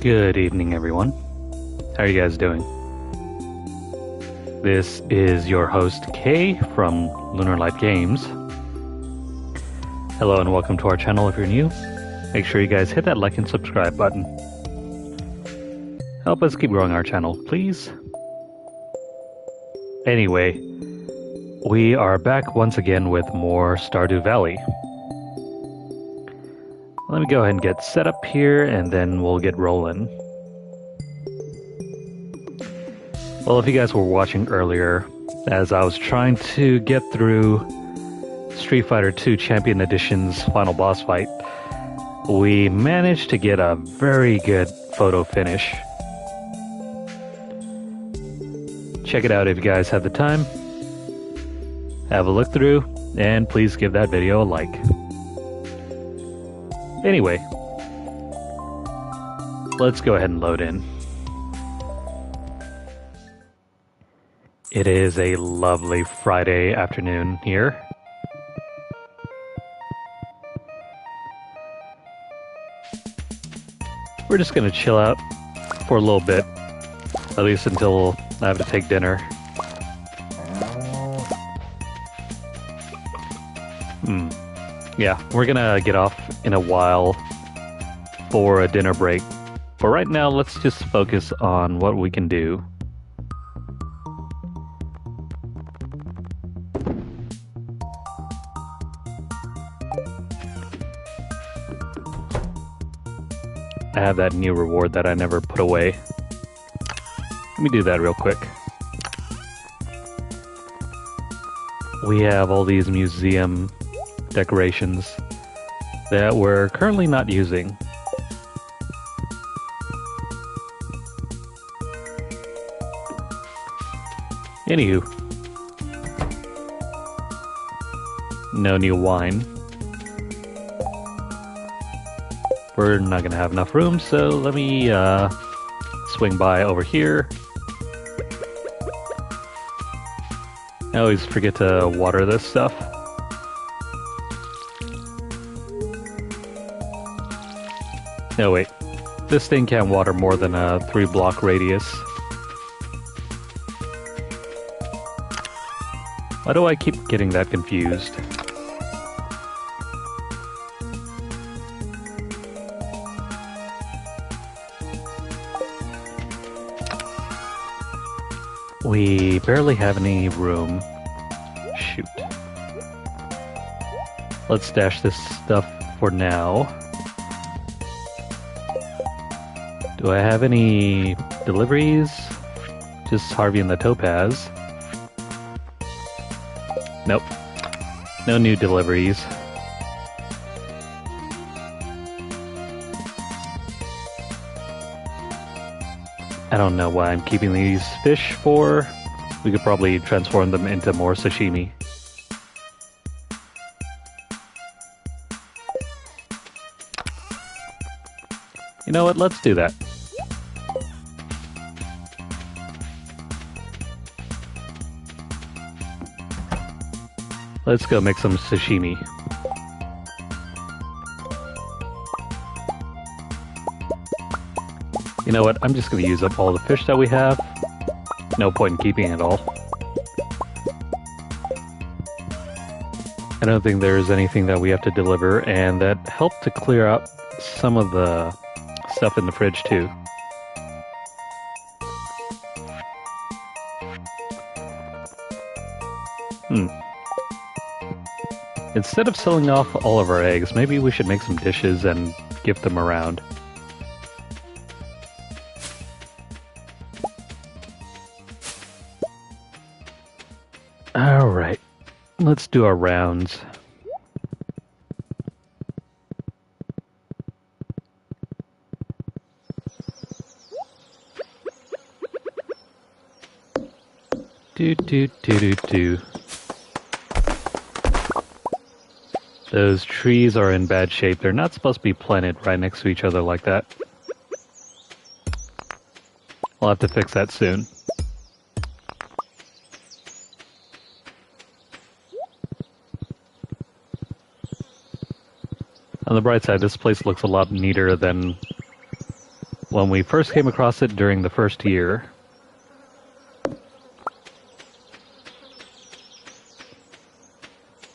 Good evening, everyone. How are you guys doing? This is your host, Kay, from Lunarlight Games. Hello and welcome to our channel if you're new. Make sure you guys hit that like and subscribe button. Help us keep growing our channel, please. Anyway, we are back once again with more Stardew Valley. Let me go ahead and get set up here, and then we'll get rolling. Well, if you guys were watching earlier, as I was trying to get through Street Fighter 2 Champion Edition's final boss fight, we managed to get a very good photo finish. Check it out if you guys have the time. Have a look through, and please give that video a like. Anyway, let's go ahead and load in. It is a lovely Friday afternoon here. We're just going to chill out for a little bit, at least until I have to take dinner. Yeah, we're gonna get off in a while for a dinner break. But right now, let's just focus on what we can do. I have that new reward that I never put away. Let me do that real quick. We have all these museum decorations that we're currently not using. Anywho, no new wine. We're not gonna have enough room, so let me swing by over here. I always forget to water this stuff. No, wait. This thing can't water more than a 3-block radius. Why do I keep getting that confused? We barely have any room. Shoot. Let's stash this stuff for now. Do I have any deliveries? Just Harvey and the Topaz. Nope. No new deliveries. I don't know why I'm keeping these fish for. We could probably transform them into more sashimi. You know what? Let's do that. Let's go make some sashimi. You know what? I'm just going to use up all the fish that we have. No point in keeping it all. I don't think there's anything that we have to deliver, and that helped to clear out some of the stuff in the fridge too. Instead of selling off all of our eggs, maybe we should make some dishes and gift them around. Alright, let's do our rounds. Do. Those trees are in bad shape. They're not supposed to be planted right next to each other like that. I'll have to fix that soon. On the bright side, this place looks a lot neater than when we first came across it during the first year.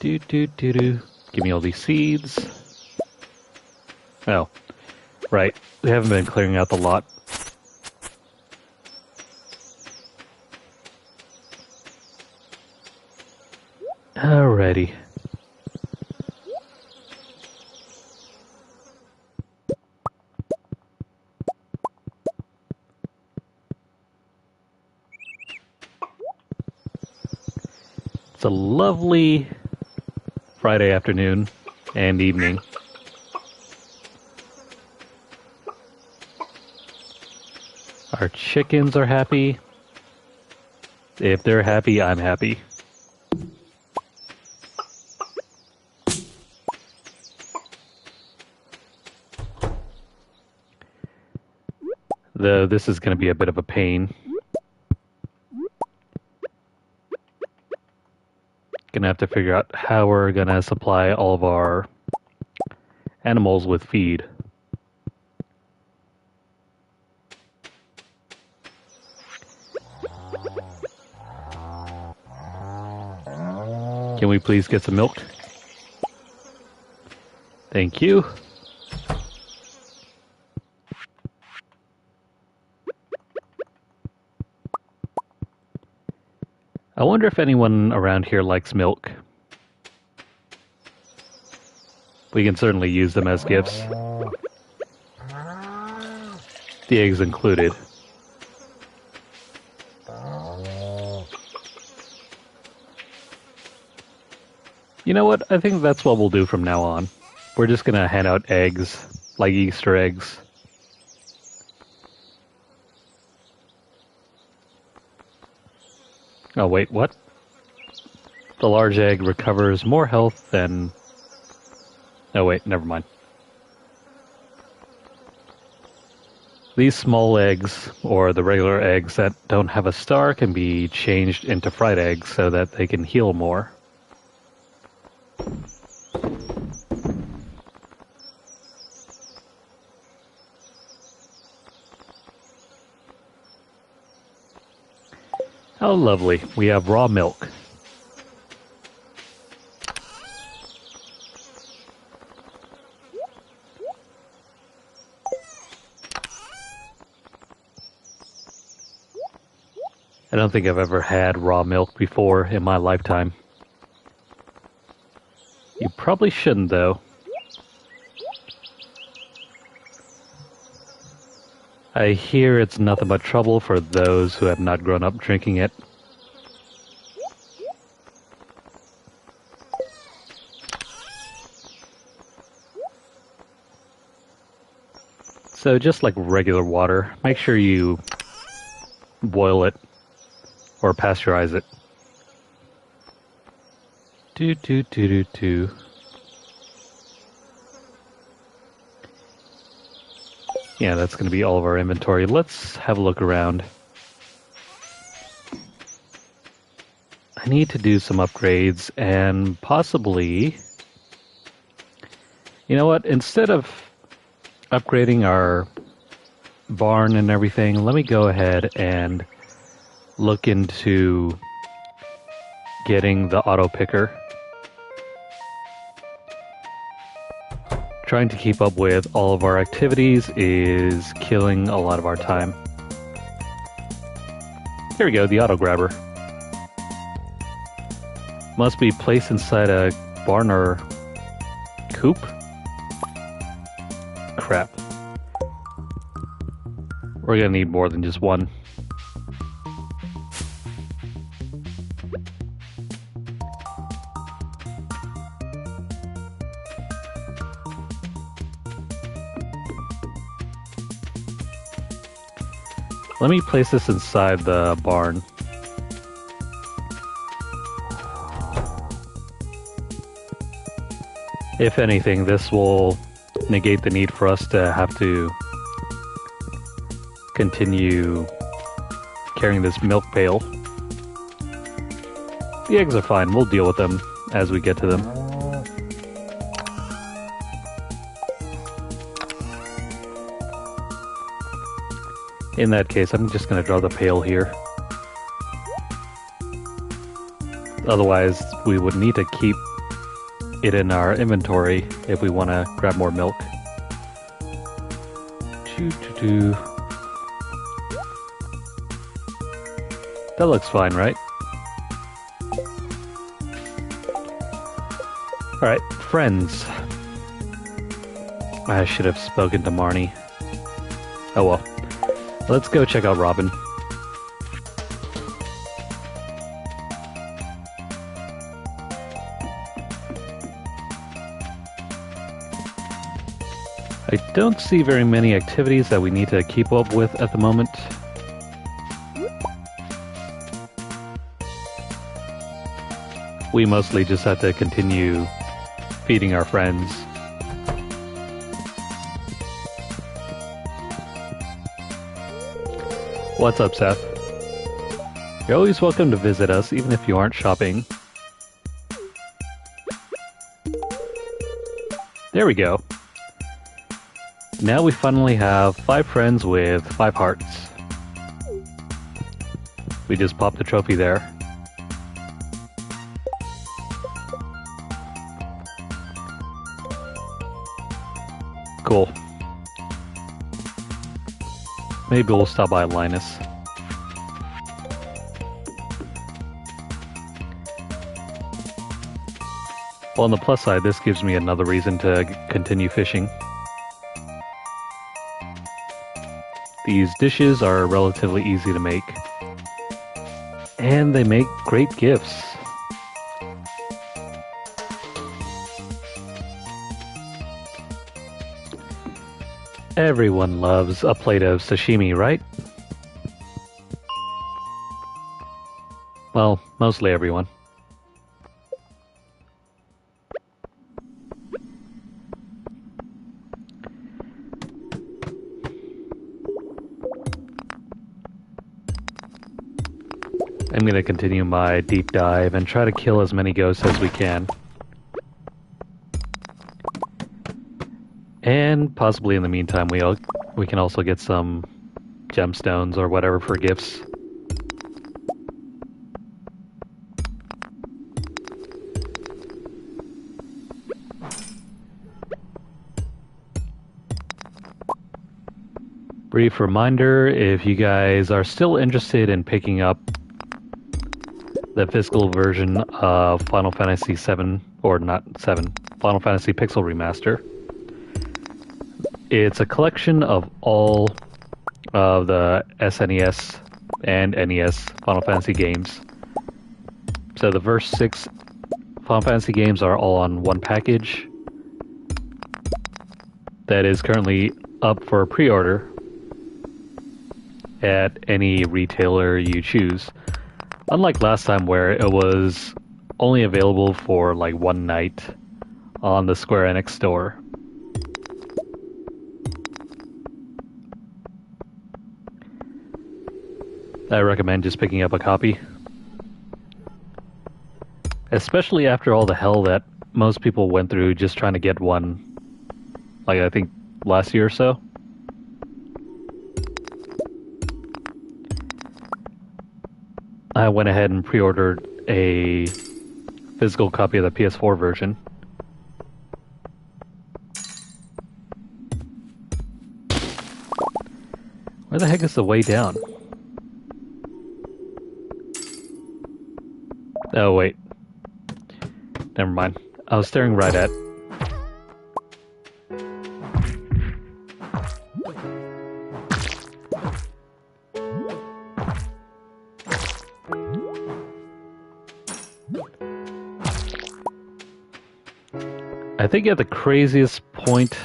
Give me all these seeds. Oh, right. We haven't been clearing out the lot. Alrighty. It's a lovely Friday afternoon and evening. Our chickens are happy. If they're happy, I'm happy. Though this is going to be a bit of a pain. Gonna have to figure out how we're gonna supply all of our animals with feed. Can we please get some milk? Thank you. I wonder if anyone around here likes milk. We can certainly use them as gifts. The eggs included. You know what? I think that's what we'll do from now on. We're just gonna hand out eggs, like Easter eggs. Oh wait, what? The large egg recovers more health than... Oh wait, never mind. These small eggs, or the regular eggs that don't have a star, can be changed into fried eggs so that they can heal more. How lovely. We have raw milk. I don't think I've ever had raw milk before in my lifetime. You probably shouldn't, though. I hear it's nothing but trouble for those who have not grown up drinking it. So just like regular water, make sure you boil it or pasteurize it. Yeah, that's going to be all of our inventory. Let's have a look around. I need to do some upgrades and possibly... You know what? Instead of upgrading our barn and everything, let me go ahead and look into getting the auto picker. Trying to keep up with all of our activities is killing a lot of our time. Here we go, the auto grabber. Must be placed inside a barn or coop? Crap. We're gonna need more than just one. Let me place this inside the barn. If anything, this will negate the need for us to have to continue carrying this milk pail. The eggs are fine. We'll deal with them as we get to them. In that case, I'm just going to draw the pail here. Otherwise, we would need to keep it in our inventory if we want to grab more milk. That looks fine, right? Alright, friends. I should have spoken to Marnie. Oh well. Let's go check out Robin. I don't see very many activities that we need to keep up with at the moment. We mostly just have to continue feeding our friends. What's up, Seth? You're always welcome to visit us, even if you aren't shopping. There we go. Now we finally have 5 friends with 5 hearts. We just popped the trophy there. Cool. Maybe we'll stop by Linus. Well, on the plus side, this gives me another reason to continue fishing. These dishes are relatively easy to make. And they make great gifts. Everyone loves a plate of sashimi, right? Well, mostly everyone. I'm going to continue my deep dive and try to kill as many ghosts as we can. And possibly in the meantime, we can also get some gemstones or whatever for gifts. Brief reminder, if you guys are still interested in picking up the physical version of Final Fantasy VII, or not 7, Final Fantasy Pixel Remaster. It's a collection of all of the SNES and NES Final Fantasy games. So the first 6 Final Fantasy games are all on one package that is currently up for pre-order at any retailer you choose. Unlike last time where it was only available for like one night on the Square Enix store. I recommend just picking up a copy. Especially after all the hell that most people went through just trying to get one, like I think last year or so. I went ahead and pre-ordered a physical copy of the PS4 version. Where the heck is the way down? Oh, wait. Never mind. I was staring right at... I think at the craziest point,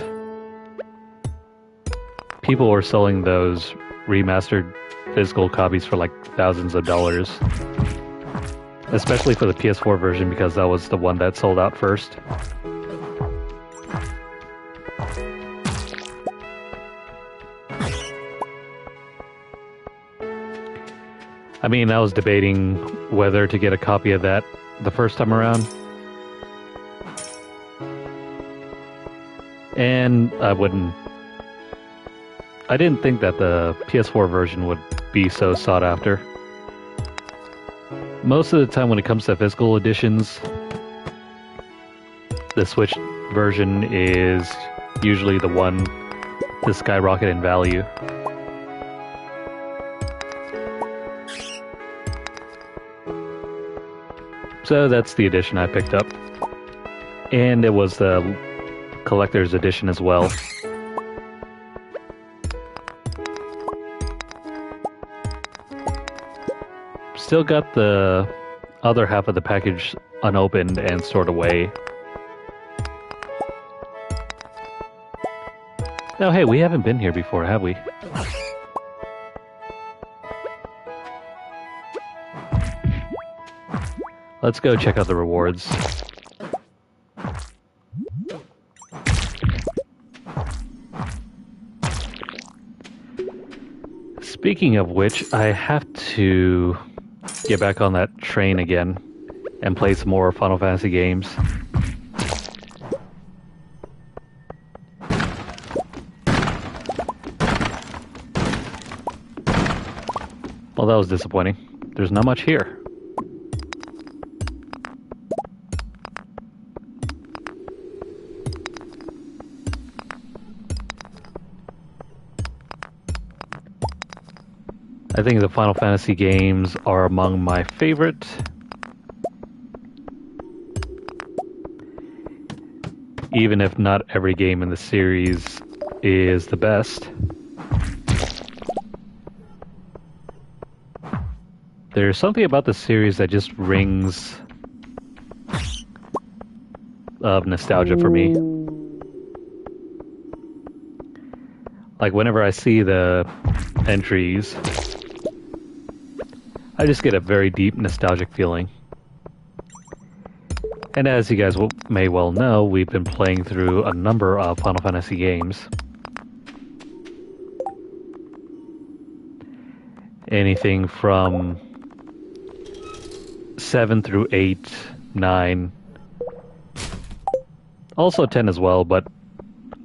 people were selling those remastered physical copies for like thousands of dollars. Especially for the PS4 version, because that was the one that sold out first. I mean, I was debating whether to get a copy of that the first time around. And I I didn't think that the PS4 version would be so sought after. Most of the time when it comes to physical editions, the Switch version is usually the one to skyrocket in value. So that's the edition I picked up. And it was the collector's edition as well. Still got the other half of the package unopened and stored away. Oh, hey, we haven't been here before, have we? Let's go check out the rewards. Speaking of which, I have to get back on that train again and play some more Final Fantasy games. Well, that was disappointing. There's not much here. I think the Final Fantasy games are among my favorite. Even if not every game in the series is the best. There's something about the series that just rings of nostalgia for me. Like whenever I see the entries, I just get a very deep nostalgic feeling. And as you guys may well know, we've been playing through a number of Final Fantasy games. Anything from 7 through 8, 9, also 10 as well, but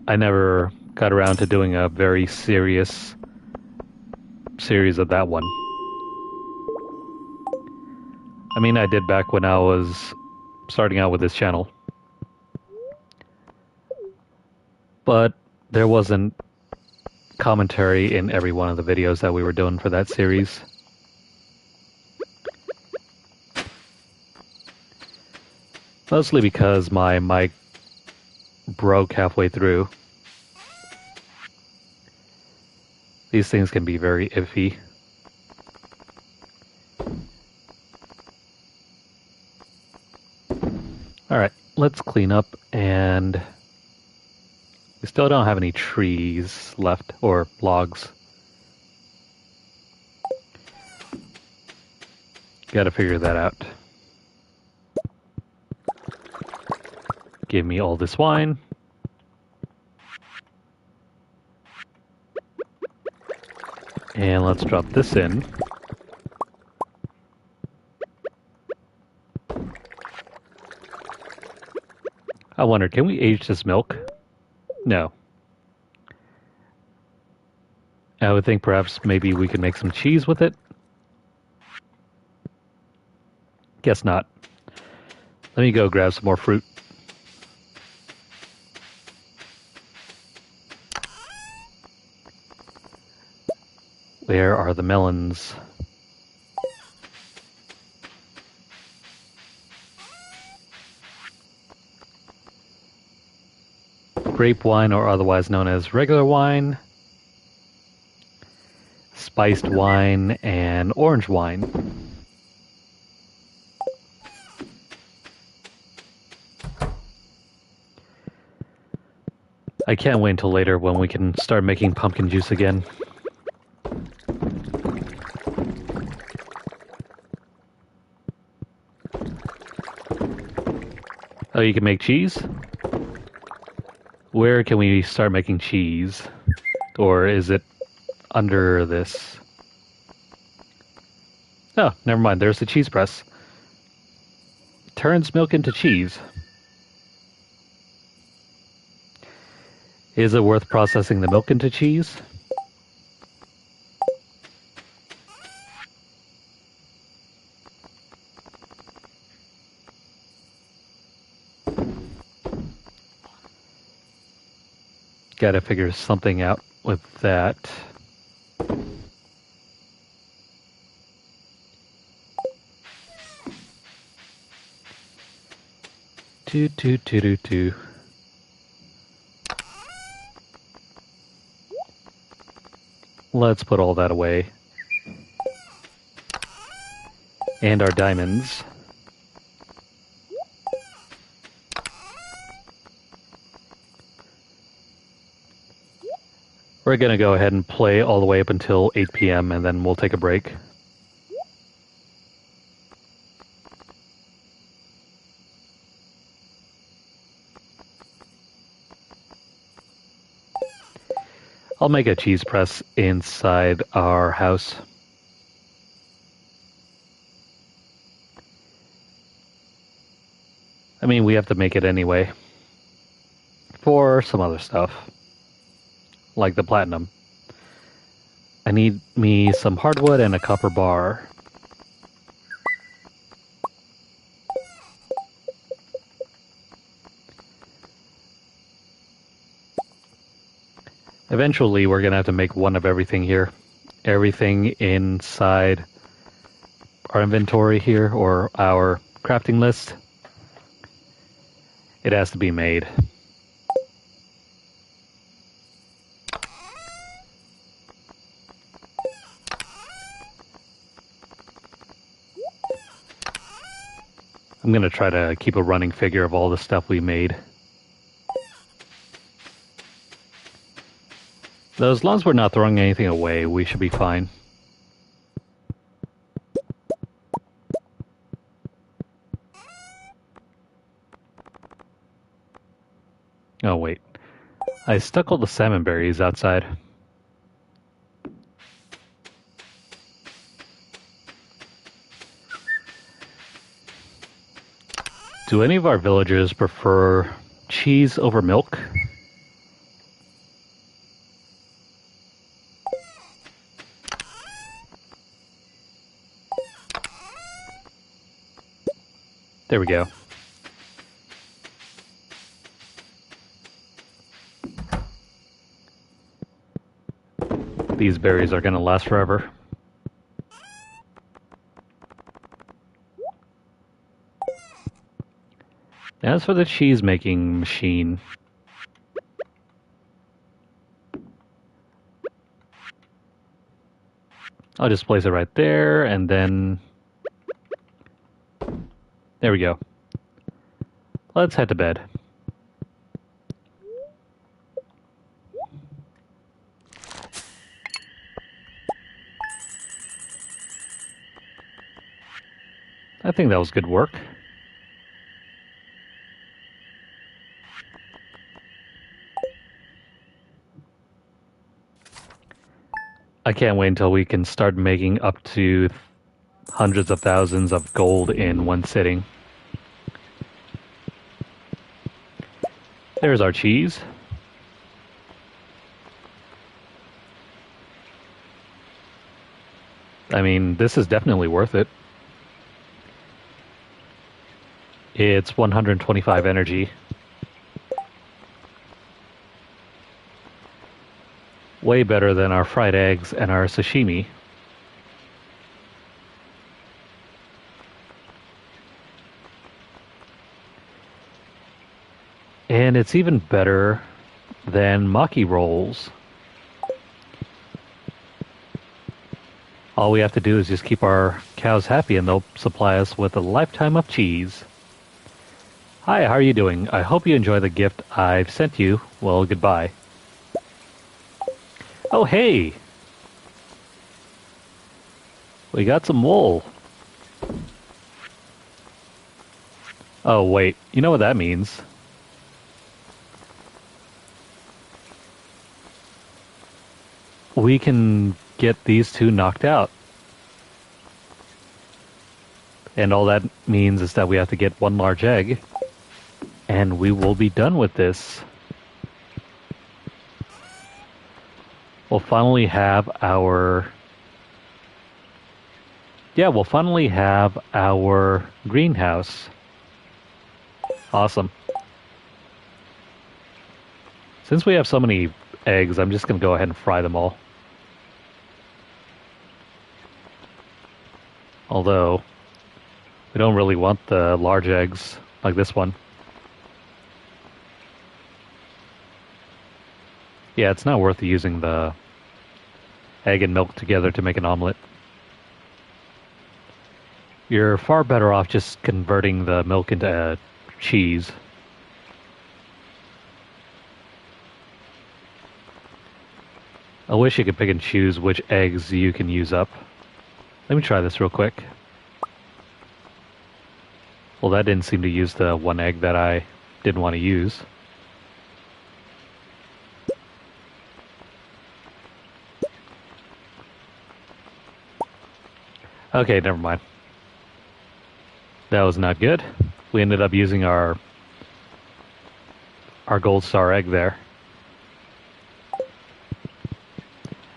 I never got around to doing a very serious series of that one. I mean, I did back when I was starting out with this channel. But there wasn't commentary in every one of the videos that we were doing for that series. Mostly because my mic broke halfway through. These things can be very iffy. Alright, let's clean up, and we still don't have any trees left, or logs. Gotta figure that out. Give me all this wine. And let's drop this in. I wonder, can we age this milk? No. I would think perhaps maybe we could make some cheese with it. Guess not. Let me go grab some more fruit. Where are the melons? Grape wine, or otherwise known as regular wine, spiced wine, and orange wine. I can't wait until later when we can start making pumpkin juice again. Oh, you can make cheese? Where can we start making cheese? Or is it under this? Oh, never mind. There's the cheese press. Turns milk into cheese. Is it worth processing the milk into cheese? Gotta figure something out with that. Two. Let's put all that away. And our diamonds. We're gonna go ahead and play all the way up until 8 p.m. and then we'll take a break. I'll make a cheese press inside our house. I mean, we have to make it anyway. For some other stuff. Like the platinum. I need me some hardwood and a copper bar. Eventually, we're going to have to make one of everything here. Everything inside our inventory here, or our crafting list. It has to be made. I'm going to try to keep a running figure of all the stuff we made. Though as long as we're not throwing anything away, we should be fine. Oh wait, I stuck all the salmon berries outside. Do any of our villagers prefer cheese over milk? There we go. These berries are going to last forever. As for the cheese making machine, I'll just place it right there, and then there we go. Let's head to bed. I think that was good work. I can't wait until we can start making up to hundreds of thousands of gold in one sitting. There's our cheese. I mean, this is definitely worth it. It's 125 energy. Way better than our fried eggs and our sashimi. And it's even better than maki rolls. All we have to do is just keep our cows happy and they'll supply us with a lifetime of cheese. Hi, how are you doing? I hope you enjoy the gift I've sent you. Well, goodbye. Oh, hey! We got some wool. Oh, wait. You know what that means? We can get these two knocked out. And all that means is that we have to get one large egg. And we will be done with this. We'll finally have our... Yeah, we'll finally have our greenhouse. Awesome. Since we have so many eggs, I'm just going to go ahead and fry them all. Although, we don't really want the large eggs like this one. Yeah, it's not worth using the egg and milk together to make an omelet. You're far better off just converting the milk into cheese. I wish you could pick and choose which eggs you can use up. Let me try this real quick. Well, that didn't seem to use the one egg that I didn't want to use. Okay, never mind. That was not good. We ended up using our gold star egg there.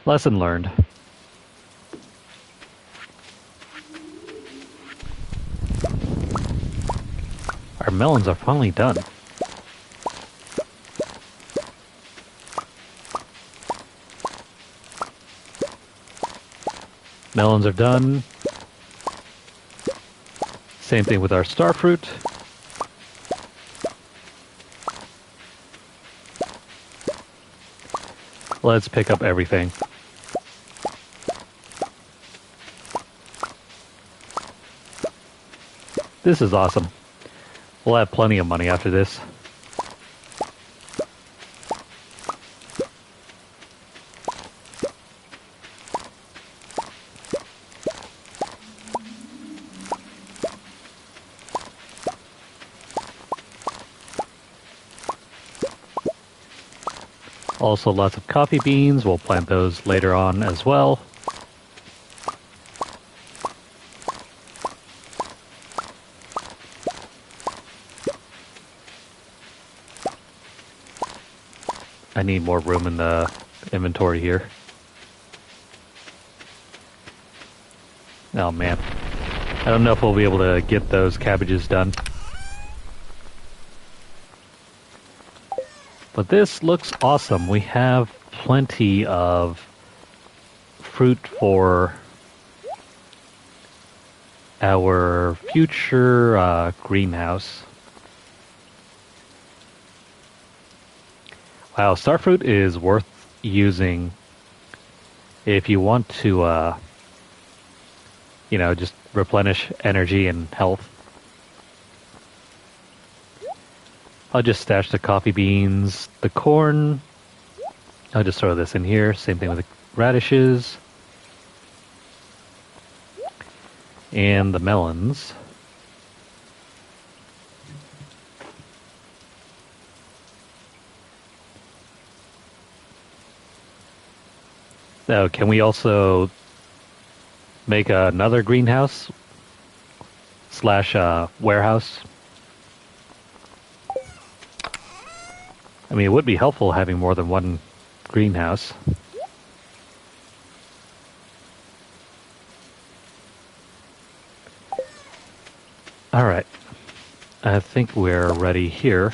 Lesson learned. Our melons are finally done. Melons are done. Same thing with our star fruit. Let's pick up everything. This is awesome. We'll have plenty of money after this. Also lots of coffee beans. We'll plant those later on as well. I need more room in the inventory here. Oh man. I don't know if we'll be able to get those cabbages done. But this looks awesome. We have plenty of fruit for our future greenhouse. Wow, starfruit is worth using if you want to, just replenish energy and health. I'll just stash the coffee beans, the corn. I'll just throw this in here. Same thing with the radishes. And the melons. Now, can we also make another greenhouse / warehouse? I mean, it would be helpful having more than one greenhouse. Alright. I think we're ready here.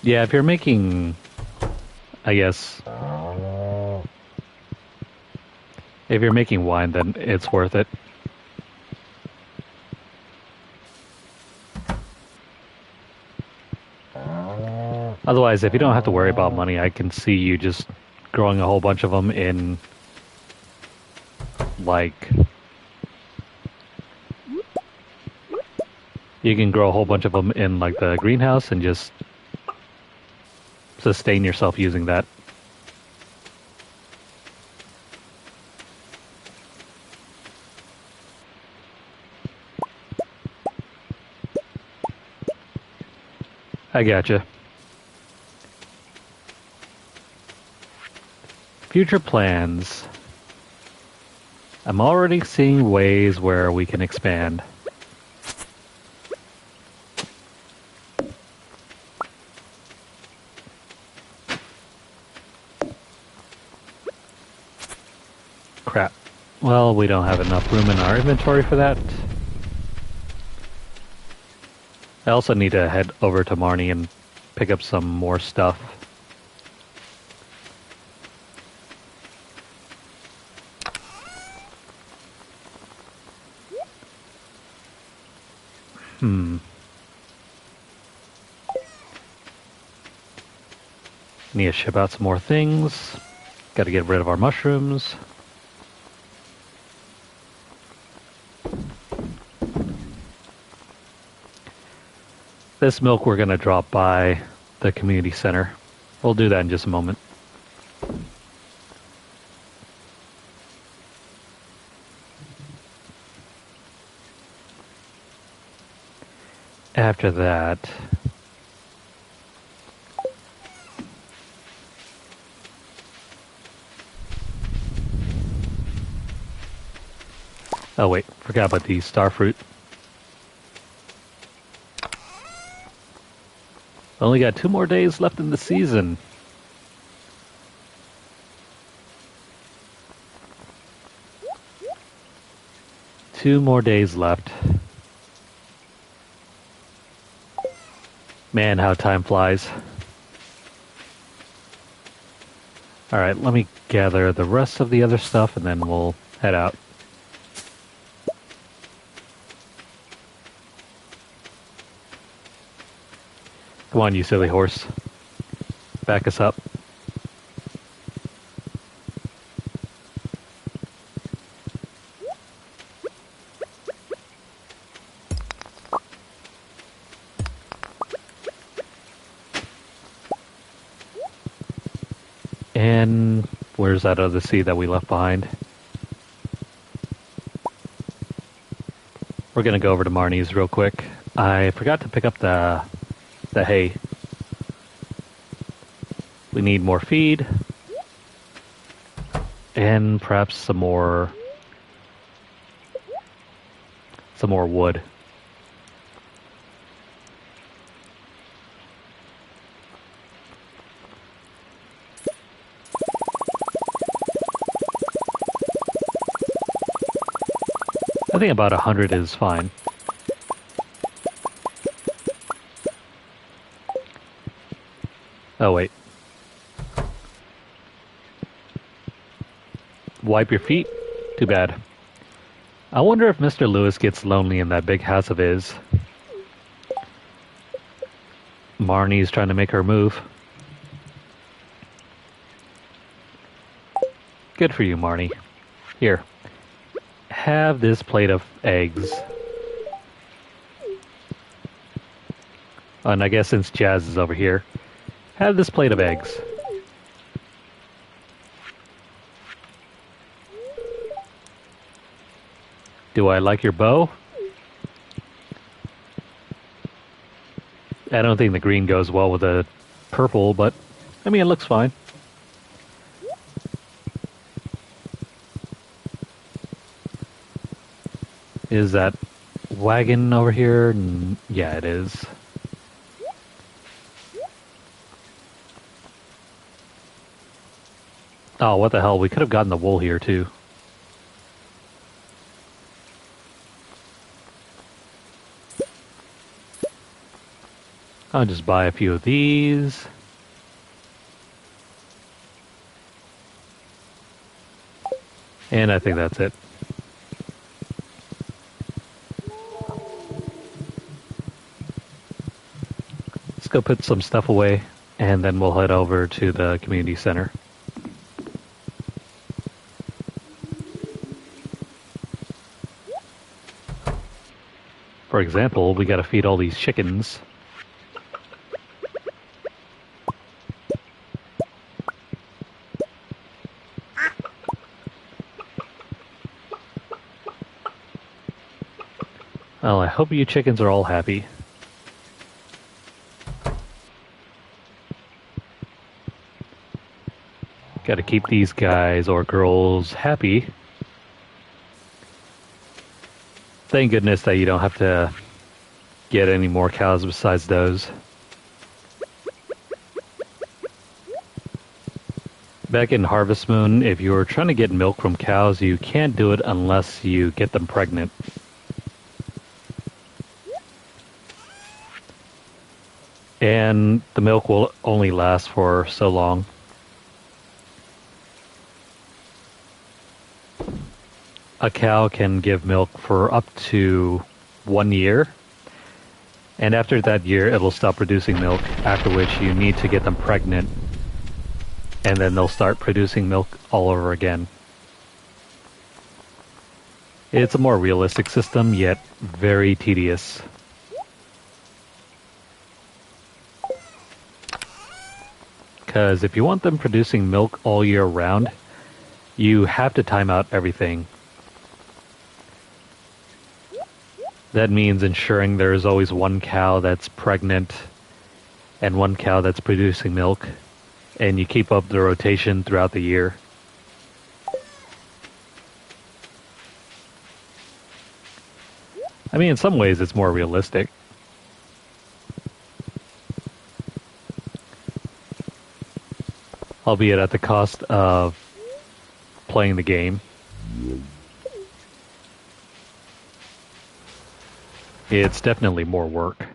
Yeah, if you're making, I guess, if you're making wine, then it's worth it. Otherwise, if you don't have to worry about money, I can see you just growing a whole bunch of them in, like, you can grow a whole bunch of them in, like, the greenhouse and just sustain yourself using that. I gotcha. Future plans. I'm already seeing ways where we can expand. Crap. Well, we don't have enough room in our inventory for that. I also need to head over to Marnie and pick up some more stuff. Need to ship out some more things. Got to get rid of our mushrooms. This milk we're going to drop by the community center. We'll do that in just a moment. After that, oh wait, forgot about the starfruit. Only got 2 more days left in the season. Two more days left. Man, how time flies. Alright, let me gather the rest of the other stuff and then we'll head out. Come on, you silly horse. Back us up. And where's that other seed that we left behind? We're gonna go over to Marnie's real quick. I forgot to pick up the hay. We need more feed. And perhaps some more wood. I think about 100 is fine. Oh, wait. Wipe your feet? Too bad. I wonder if Mr. Lewis gets lonely in that big house of his. Marnie's trying to make her move. Good for you, Marnie. Here. Have this plate of eggs. Oh, and I guess since Jazz is over here, have this plate of eggs. Do I like your bow? I don't think the green goes well with the purple, but I mean, it looks fine. Is that wagon over here? Yeah, it is. Oh, what the hell? We could have gotten the wool here, too. I'll just buy a few of these. And I think that's it. Let's go put some stuff away, and then we'll head over to the community center. For example, we gotta feed all these chickens. Well, I hope you chickens are all happy. Gotta keep these guys or girls happy. Thank goodness that you don't have to get any more cows besides those. Back in Harvest Moon, if you're trying to get milk from cows, you can't do it unless you get them pregnant. And the milk will only last for so long. A cow can give milk for up to 1 year. And after that year, it will stop producing milk, after which you need to get them pregnant. And then they'll start producing milk all over again. It's a more realistic system, yet very tedious. Because if you want them producing milk all year round, you have to time out everything. That means ensuring there is always one cow that's pregnant and one cow that's producing milk, and you keep up the rotation throughout the year. I mean, in some ways it's more realistic. Albeit at the cost of playing the game. It's definitely more work.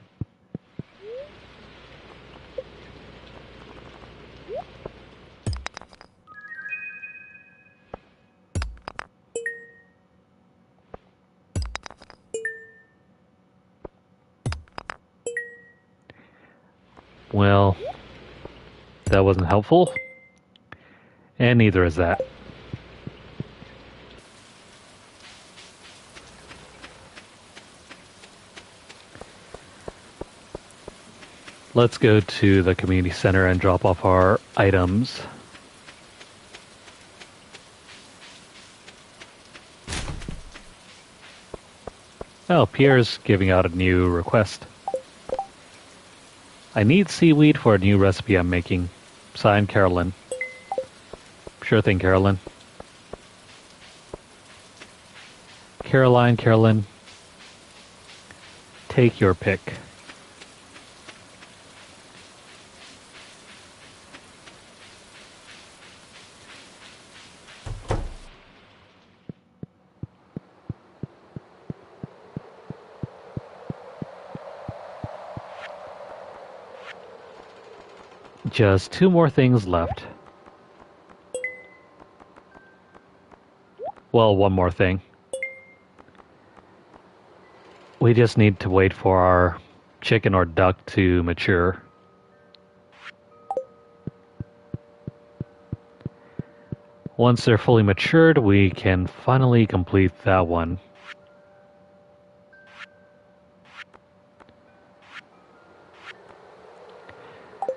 Well, that wasn't helpful. And neither is that. Let's go to the community center and drop off our items. Oh, Pierre's giving out a new request. I need seaweed for a new recipe I'm making. Signed, Carolyn. Sure thing, Carolyn. Carolyn. Take your pick. Just 2 more things left. Well, 1 more thing. We just need to wait for our chicken or duck to mature. Once they're fully matured, we can finally complete that one.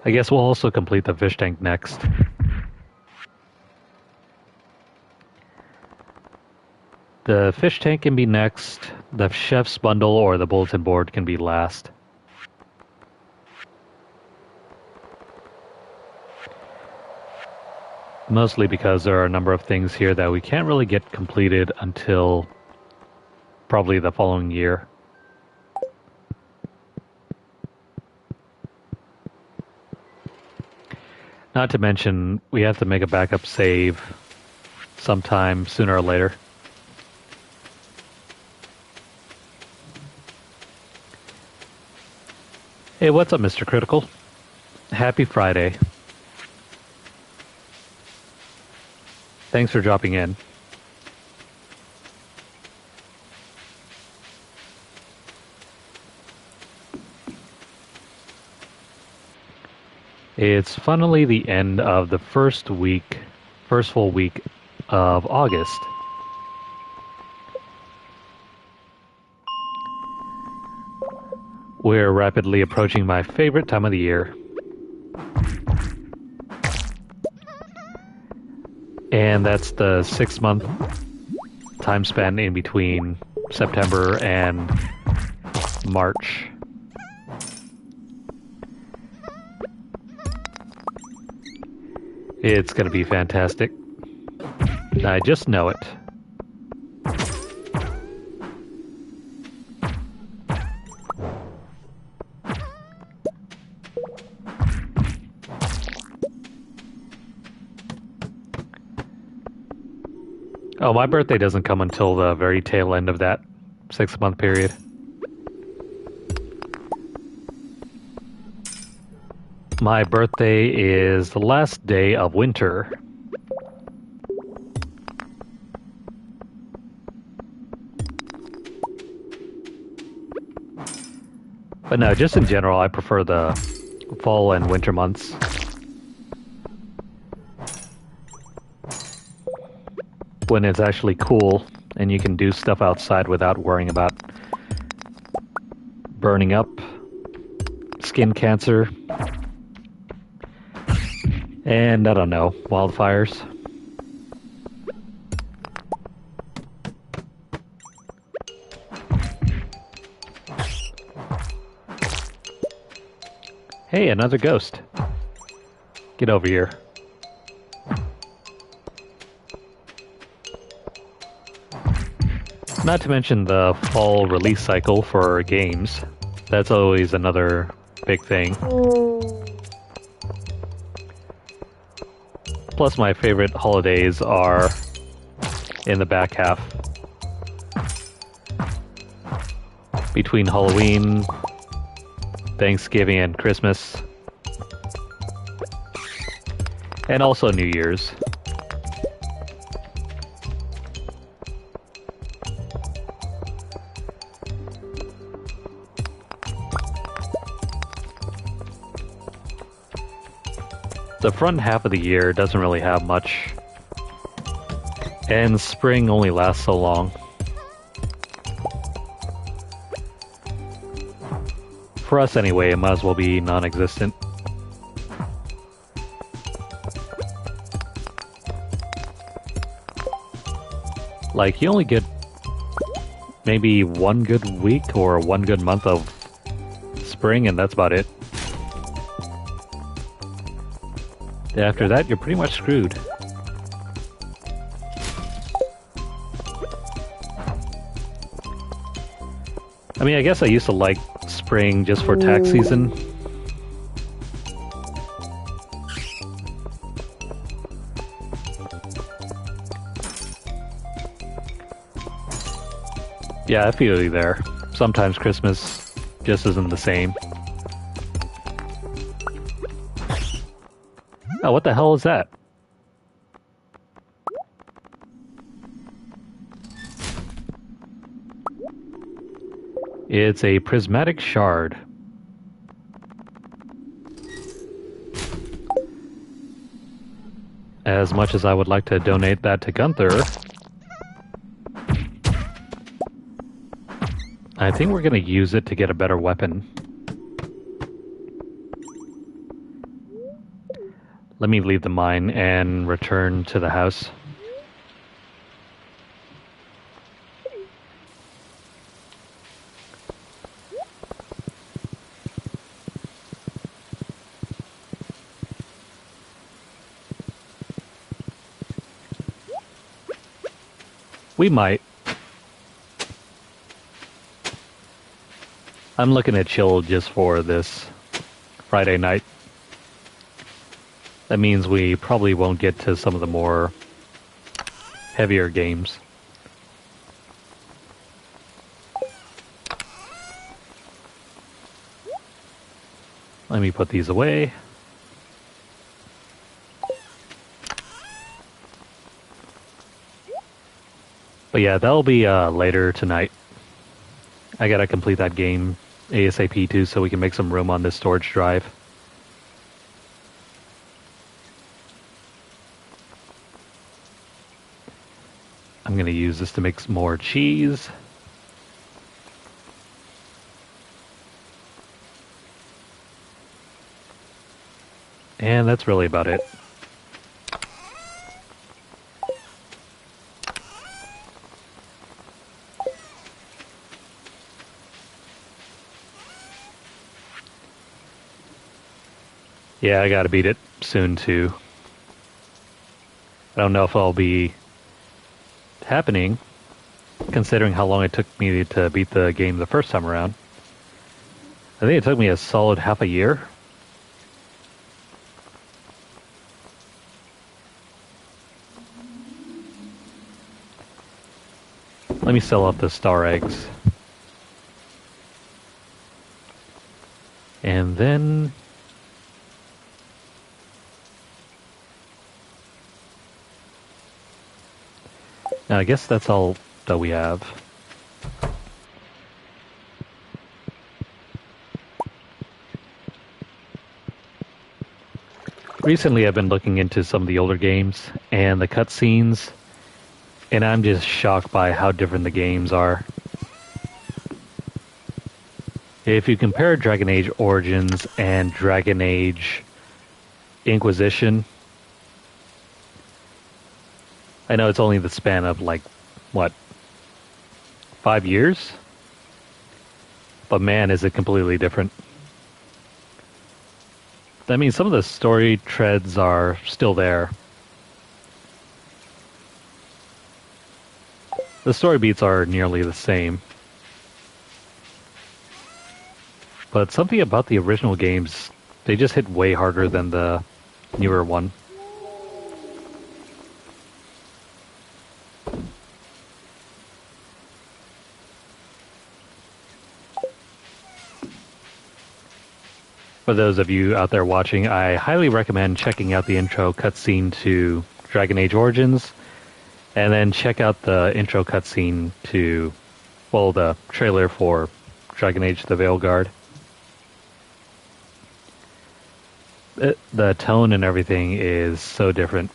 I guess we'll also complete the fish tank next. The fish tank can be next, the chef's bundle or the bulletin board can be last. Mostly because there are a number of things here that we can't really get completed until probably the following year. Not to mention, we have to make a backup save sometime sooner or later. Hey, what's up, Mr. Critical? Happy Friday. Thanks for dropping in. It's finally the end of the first full week of August. We're rapidly approaching my favorite time of the year. And that's the 6-month time span in between September and March. It's going to be fantastic. I just know it. Oh, my birthday doesn't come until the very tail end of that 6-month period. My birthday is the last day of winter. But no, just in general, I prefer the fall and winter months. When it's actually cool and you can do stuff outside without worrying about burning up, skin cancer, and I don't know, wildfires. Hey, another ghost. Get over here. Not to mention the fall release cycle for games. That's always another big thing. Plus my favorite holidays are in the back half. Between Halloween, Thanksgiving, and Christmas. And also New Year's. The front half of the year doesn't really have much, and spring only lasts so long. For us anyway, it might as well be non-existent. Like, you only get maybe one good week or one good month of spring, and that's about it. After that, you're pretty much screwed. I mean, I guess I used to like spring just for tax season. Yeah, I feel you there. Sometimes Christmas just isn't the same. Oh, what the hell is that? It's a prismatic shard. As much as I would like to donate that to Gunther, I think we're going to use it to get a better weapon. Let me leave the mine and return to the house. We might. I'm looking at chill just for this Friday night. That means we probably won't get to some of the more heavier games. Let me put these away. But yeah, that'll be later tonight. I gotta complete that game ASAP too, so we can make some room on this storage drive. I'm gonna use this to make some more cheese. And that's really about it. Yeah, I gotta beat it soon too. I don't know if I'll be happening, considering how long it took me to beat the game the first time around. I think it took me a solid half a year. Let me sell off the star eggs. And then... now I guess that's all that we have. Recently I've been looking into some of the older games and the cutscenes, and I'm just shocked by how different the games are. If you compare Dragon Age Origins and Dragon Age Inquisition, I know it's only the span of like, what, 5 years? But man, is it completely different. I mean, some of the story treads are still there. The story beats are nearly the same. But something about the original games, they just hit way harder than the newer one. For those of you out there watching, I highly recommend checking out the intro cutscene to Dragon Age Origins, and then check out the intro cutscene to, well, the trailer for Dragon Age The Veilguard. The tone and everything is so different.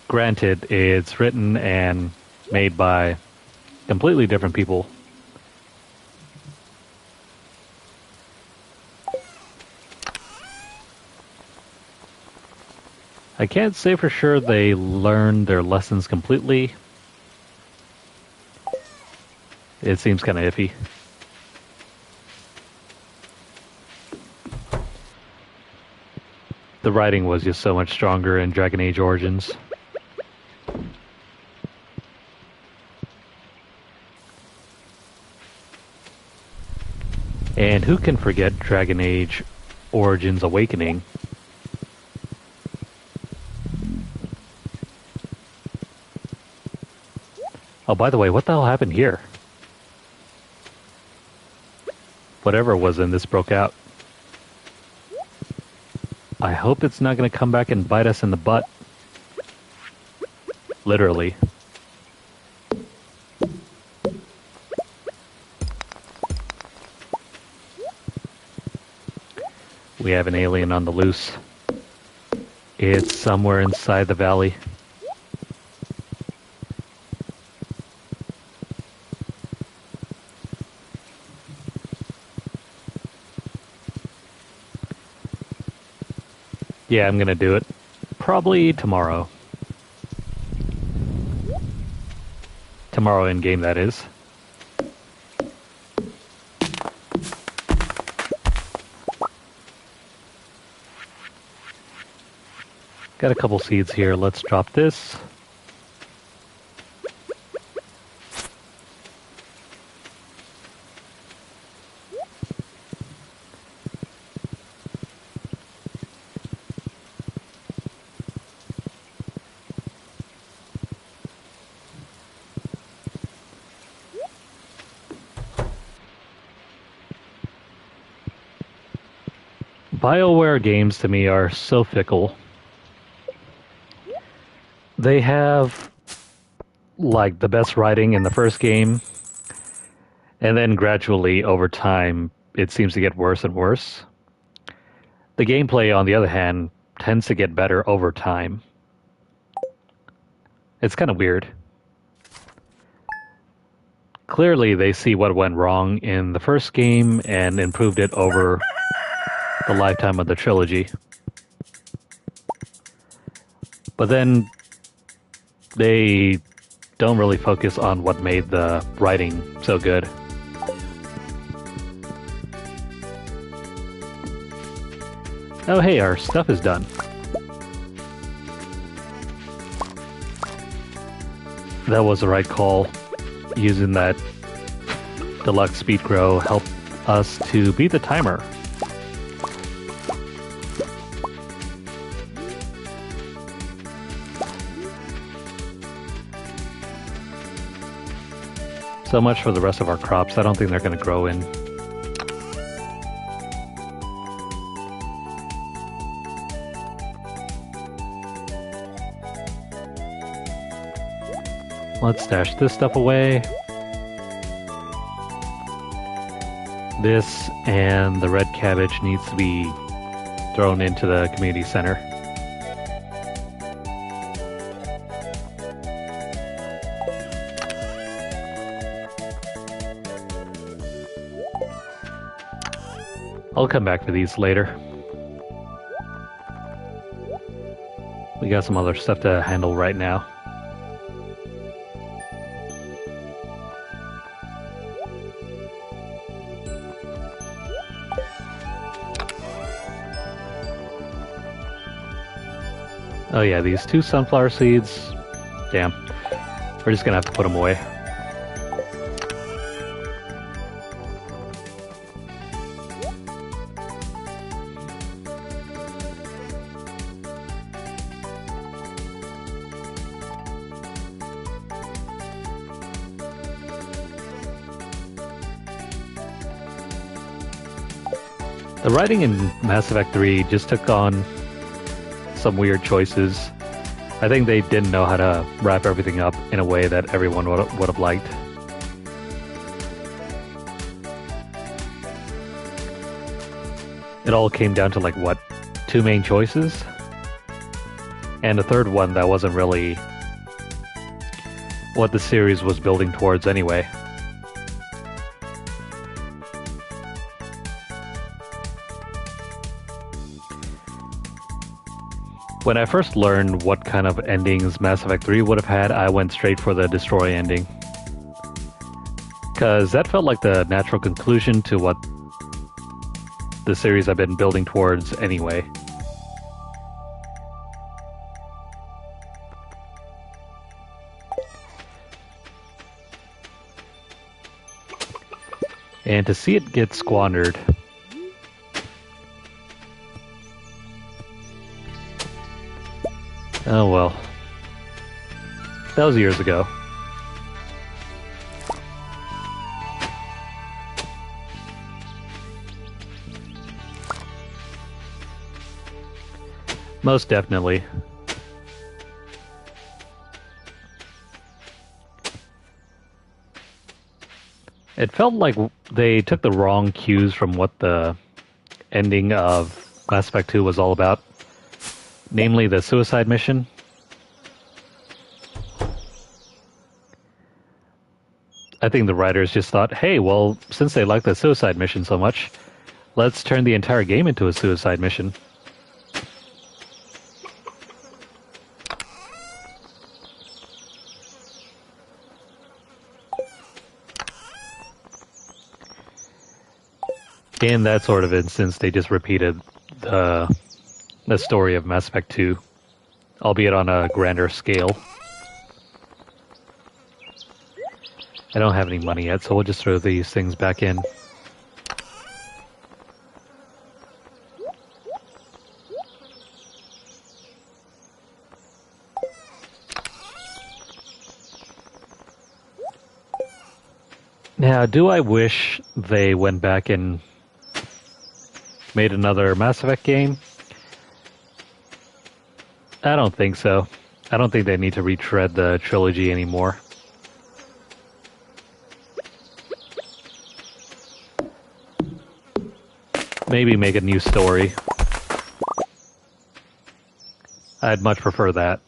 Granted, it's written and made by completely different people. I can't say for sure they learned their lessons completely. It seems kind of iffy. The writing was just so much stronger in Dragon Age Origins. And who can forget Dragon Age Origins Awakening? Oh, by the way, what the hell happened here? Whatever was in this broke out. I hope it's not going to come back and bite us in the butt. Literally. We have an alien on the loose. It's somewhere inside the valley. Yeah, I'm gonna do it. Probably tomorrow. Tomorrow in game, that is. Got a couple seeds here. Let's drop this. BioWare games to me are so fickle. They have like the best writing in the first game, and then gradually over time it seems to get worse and worse. The gameplay, on the other hand, tends to get better over time. It's kind of weird. Clearly they see what went wrong in the first game and improved it over the lifetime of the trilogy. But then they don't really focus on what made the writing so good. Oh hey, our stuff is done. That was the right call. Using that deluxe speed grow helped us to beat the timer. So much for the rest of our crops. I don't think they're going to grow in. Let's stash this stuff away. This and the red cabbage needs to be thrown into the community center. I'll come back for these later. We got some other stuff to handle right now. Oh yeah, these 2 sunflower seeds. Damn. We're just gonna have to put them away. The writing in Mass Effect 3 just took on some weird choices. I think they didn't know how to wrap everything up in a way that everyone would have liked. It all came down to like, what, 2 main choices? And a third one that wasn't really what the series was building towards anyway. When I first learned what kind of endings Mass Effect 3 would have had, I went straight for the destroy ending. Because that felt like the natural conclusion to what the series I've been building towards anyway. And to see it get squandered... Oh well. That was years ago. Most definitely. It felt like they took the wrong cues from what the ending of Mass Effect 2 was all about. Namely, the suicide mission. I think the writers just thought, hey, well, since they like the suicide mission so much, let's turn the entire game into a suicide mission. In that sort of instance, they just repeated the story of Mass Effect 2, albeit on a grander scale. I don't have any money yet, so we'll just throw these things back in. Now, do I wish they went back and made another Mass Effect game? I don't think so. I don't think they need to retread the trilogy anymore. Maybe make a new story. I'd much prefer that.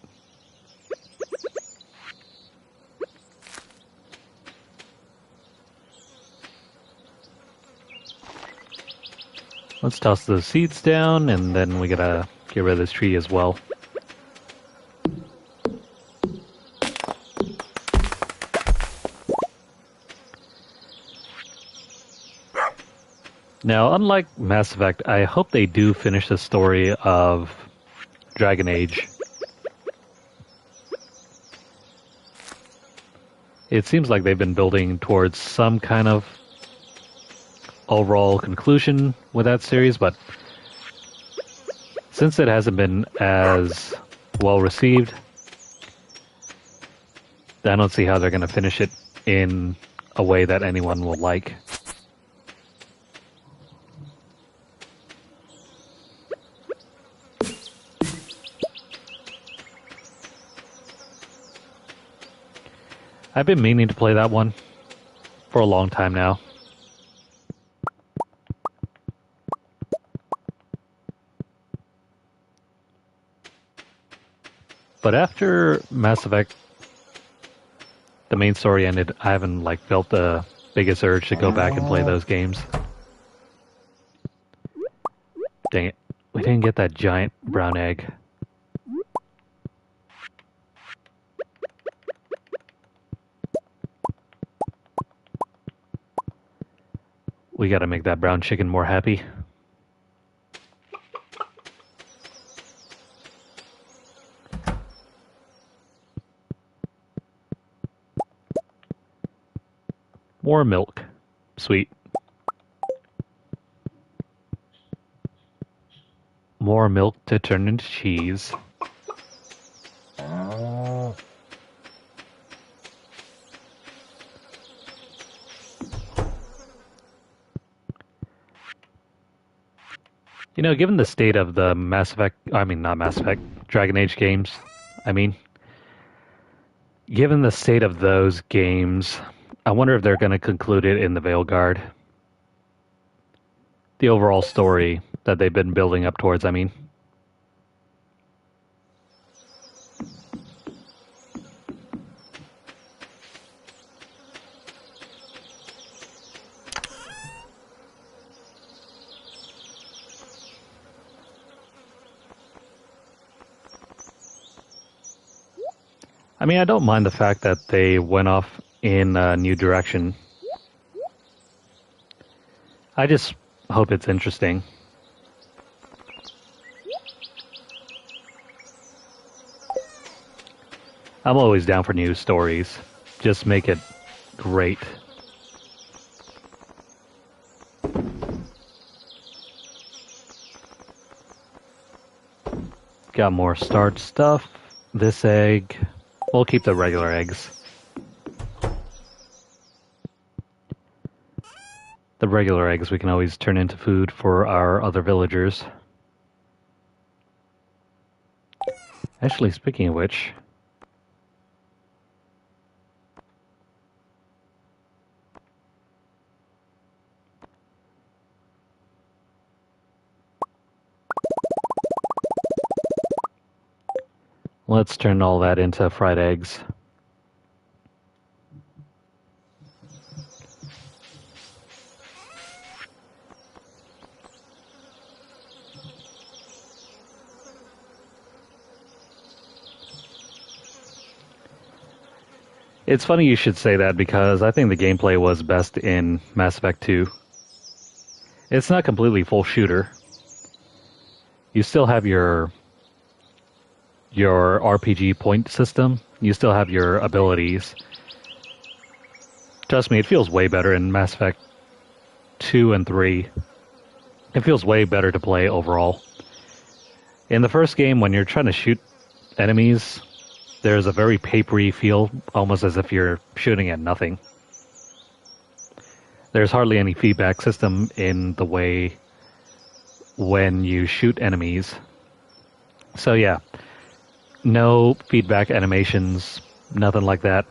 Let's toss the seeds down, and then we gotta get rid of this tree as well. Now, unlike Mass Effect, I hope they do finish the story of Dragon Age. It seems like they've been building towards some kind of overall conclusion with that series, but since it hasn't been as well received, I don't see how they're going to finish it in a way that anyone will like. I've been meaning to play that one for a long time now. But after Mass Effect, the main story ended, I haven't felt the biggest urge to go back and play those games. Dang it. We didn't get that giant brown egg. We gotta make that brown chicken more happy. More milk. Sweet. More milk to turn into cheese. You know, given the state of the Dragon Age games, given the state of those games, I wonder if they're going to conclude it in the Veilguard. The overall story that they've been building up towards, I don't mind the fact that they went off in a new direction. I just hope it's interesting. I'm always down for new stories. Just make it great. Got more starch stuff. This egg. We'll keep the regular eggs. The regular eggs we can always turn into food for our other villagers. Actually, speaking of which... let's turn all that into fried eggs. It's funny you should say that because I think the gameplay was best in Mass Effect 2. It's not completely full shooter. You still have your RPG point system. You still have your abilities. Trust me, it feels way better in Mass Effect 2 and 3. It feels way better to play overall. In the first game, when you're trying to shoot enemies, there's a very papery feel, almost as if you're shooting at nothing. There's hardly any feedback system in the way when you shoot enemies. So yeah, no feedback animations, nothing like that.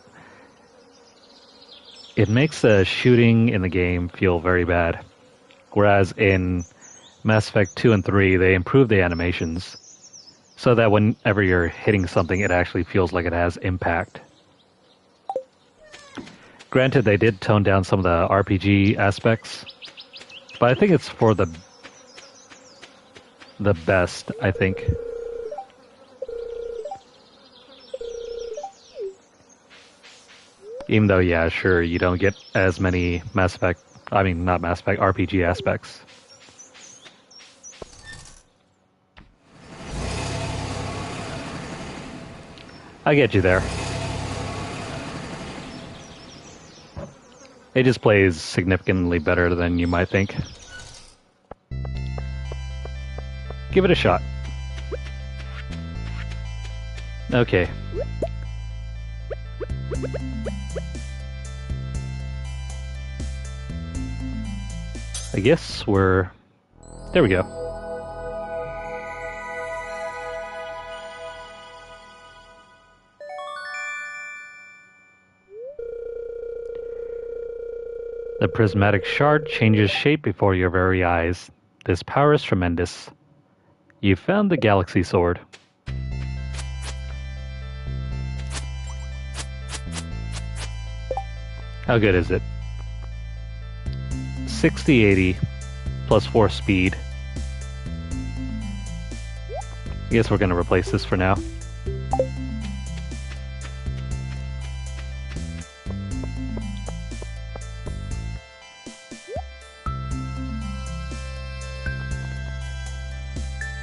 It makes the shooting in the game feel very bad. Whereas in Mass Effect 2 and 3, they improved the animations so that whenever you're hitting something, it actually feels like it has impact. Granted, they did tone down some of the RPG aspects, but I think it's for the best, I think. Even though, yeah, sure, you don't get as many RPG aspects. I get you there. It just plays significantly better than you might think. Give it a shot. Okay. I guess we're... There we go. The prismatic shard changes shape before your very eyes. This power is tremendous. You found the galaxy sword. How good is it? 60-80 plus 4 speed. I guess we're going to replace this for now.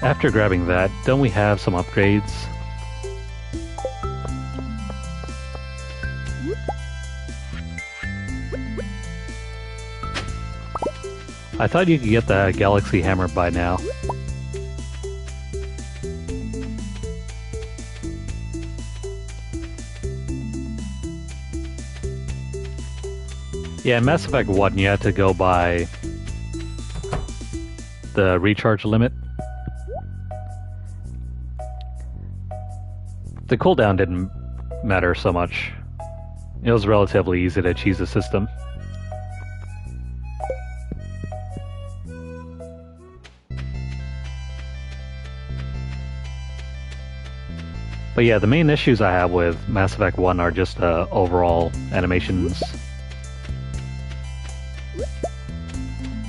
After grabbing that, don't we have some upgrades? I thought you could get the Galaxy Hammer by now. Yeah, in Mass Effect 1 you had to go by the recharge limit. The cooldown didn't matter so much. It was relatively easy to cheese the system. But yeah, the main issues I have with Mass Effect 1 are just overall animations.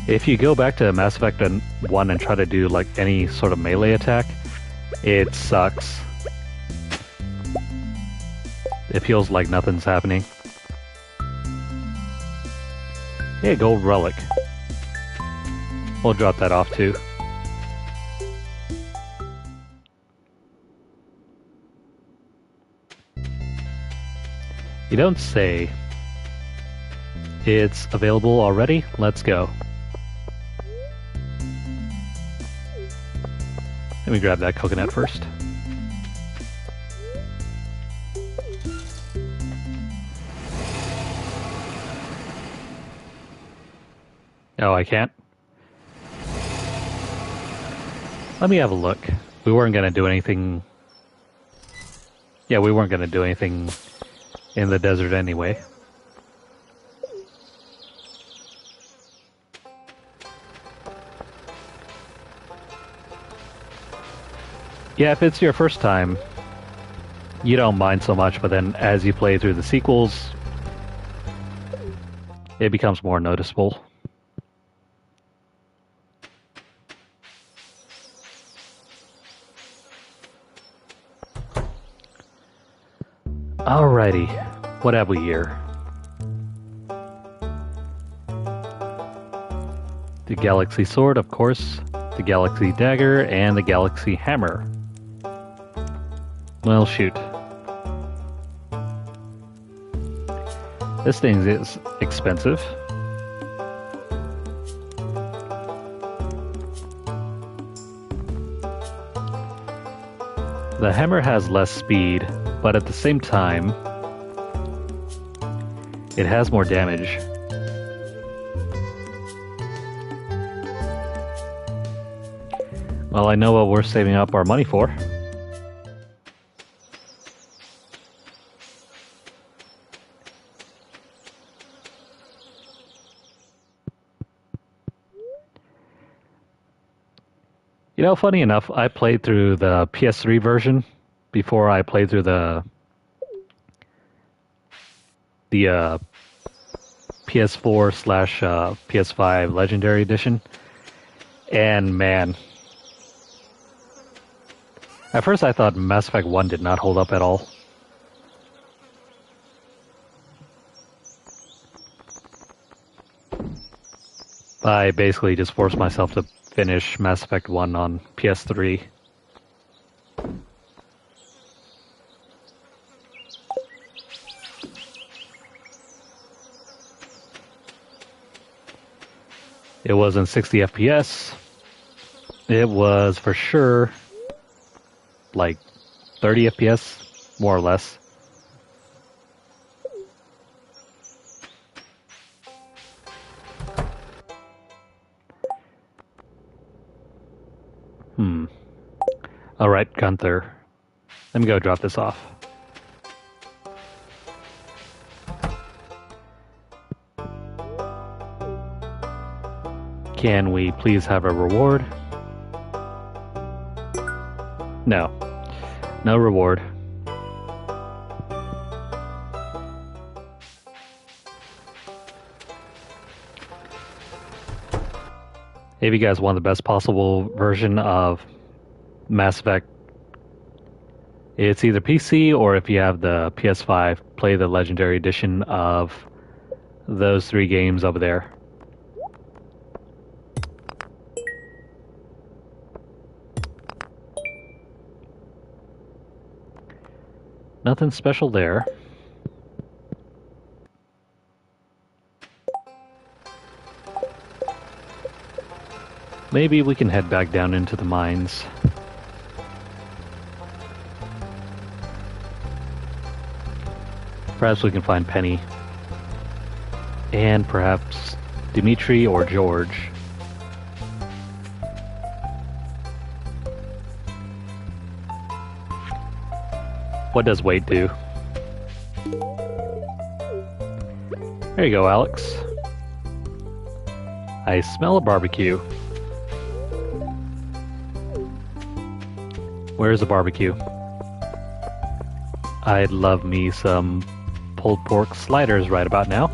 If you go back to Mass Effect 1 and try to do like any sort of melee attack, it sucks. It feels like nothing's happening. Yeah, gold relic. We'll drop that off too. You don't say. It's available already? Let's go. Let me grab that coconut first. Oh, I can't? Let me have a look. We weren't going to do anything... Yeah, we weren't going to do anything in the desert anyway. Yeah, if it's your first time, you don't mind so much, but then as you play through the sequels, it becomes more noticeable. Alrighty, what have we here? The Galaxy Sword, of course, the Galaxy Dagger, and the Galaxy Hammer. Well, shoot. This thing is expensive. The hammer has less speed, but at the same time, it has more damage. Well, I know what we're saving up our money for. You know, funny enough, I played through the PS3 version before I played through the PS4/PS5 Legendary Edition, and man, at first I thought Mass Effect 1 did not hold up at all. I basically just forced myself to finish Mass Effect 1 on PS3. It wasn't 60 FPS. It was for sure like 30 FPS, more or less. Alright, Gunther. Let me go drop this off. Can we please have a reward? No. No reward. If you guys want the best possible version of Mass Effect, it's either PC or if you have the PS5, play the Legendary Edition of those 3 games over there. Nothing special there. Maybe we can head back down into the mines. Perhaps we can find Penny. And perhaps Dimitri or George. What does weight do? There you go, Alex. I smell a barbecue. Where's the barbecue? I'd love me some pulled pork sliders right about now.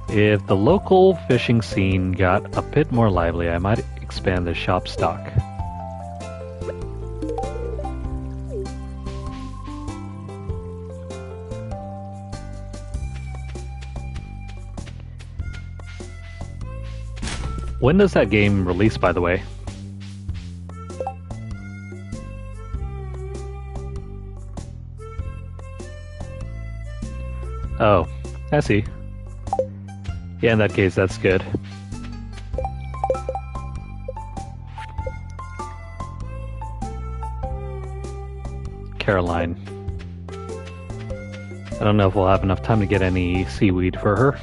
If the local fishing scene got a bit more lively, I might expand the shop stock. When does that game release, by the way? Oh, I see. Yeah, in that case, that's good. Caroline. I don't know if we'll have enough time to get any seaweed for her.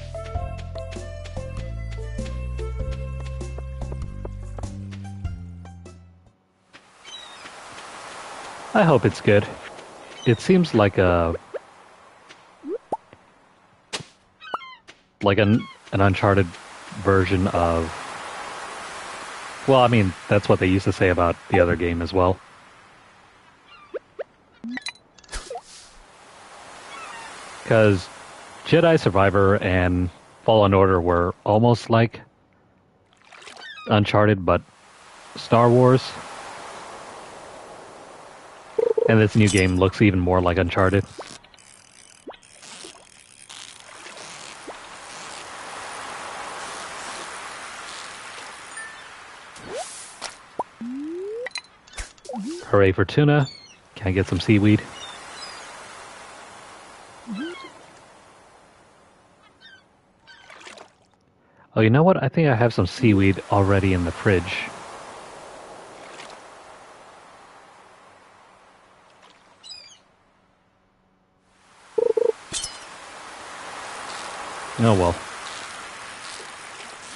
I hope it's good. It seems like an Uncharted version of... Well, I mean, that's what they used to say about the other game as well. Because Jedi Survivor and Fallen Order were almost like Uncharted, but Star Wars. And this new game looks even more like Uncharted. Hooray for tuna. Can I get some seaweed? Oh, you know what? I think I have some seaweed already in the fridge. Oh well.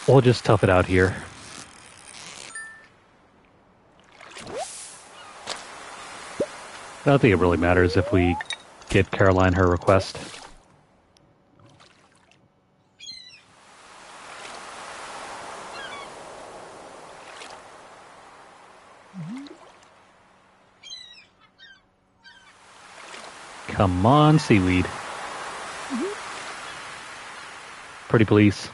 We'll just tough it out here. I don't think it really matters if we get Caroline her request. Come on, seaweed. Pretty please.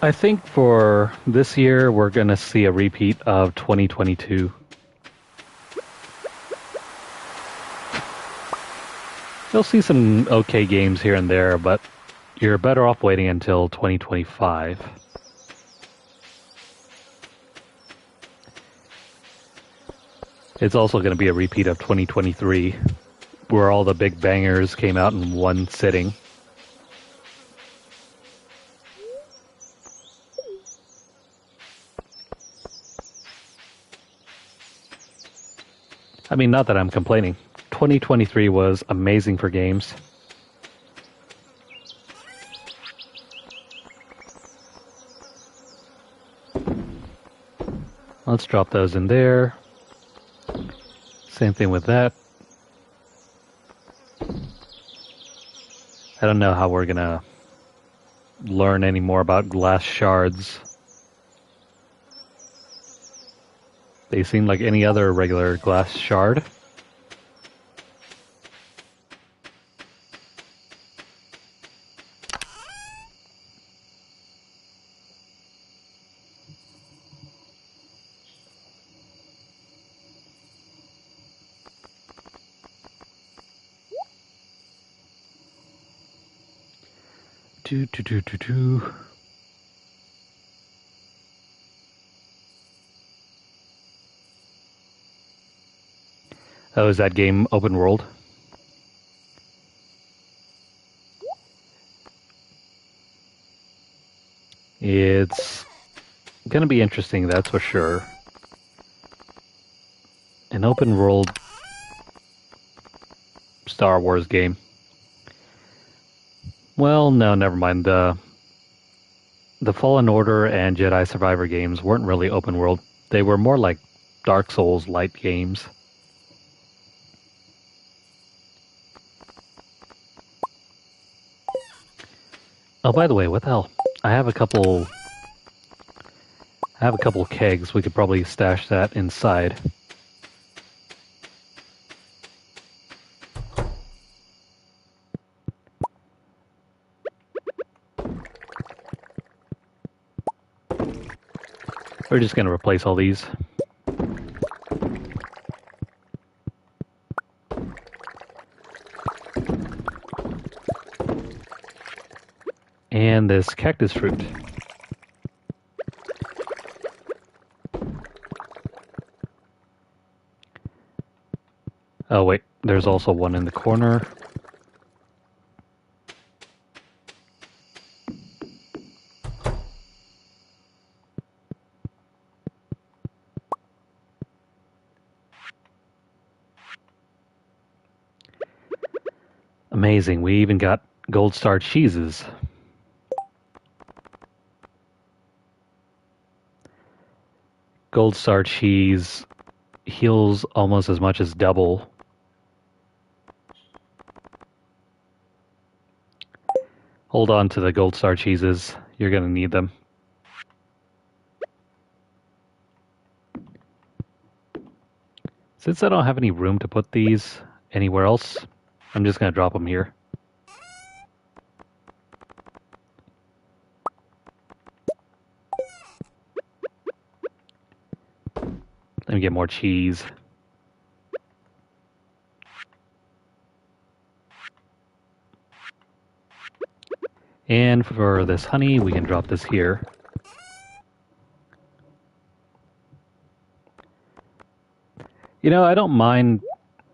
I think for this year we're going to see a repeat of 2022. You'll see some okay games here and there, but you're better off waiting until 2025. It's also going to be a repeat of 2023, where all the big bangers came out in one sitting. I mean, not that I'm complaining. 2023 was amazing for games. Let's drop those in there. Same thing with that. I don't know how we're gonna learn any more about glass shards. They seem like any other regular glass shard. Do. Oh, is that game open world? It's gonna be interesting, that's for sure. An open world Star Wars game. Well, no, never mind. The Fallen Order and Jedi Survivor games weren't really open world. They were more like Dark Souls light games. Oh, by the way, what the hell? I have a couple kegs. We could probably stash that inside. We're just going to replace all these. And this cactus fruit. Oh wait, there's also one in the corner. Amazing, we even got gold star cheeses. Gold star cheese heals almost as much as double. Hold on to the gold star cheeses. You're going to need them. Since I don't have any room to put these anywhere else, I'm just going to drop them here. Let me get more cheese. And for this honey, we can drop this here. You know, I don't mind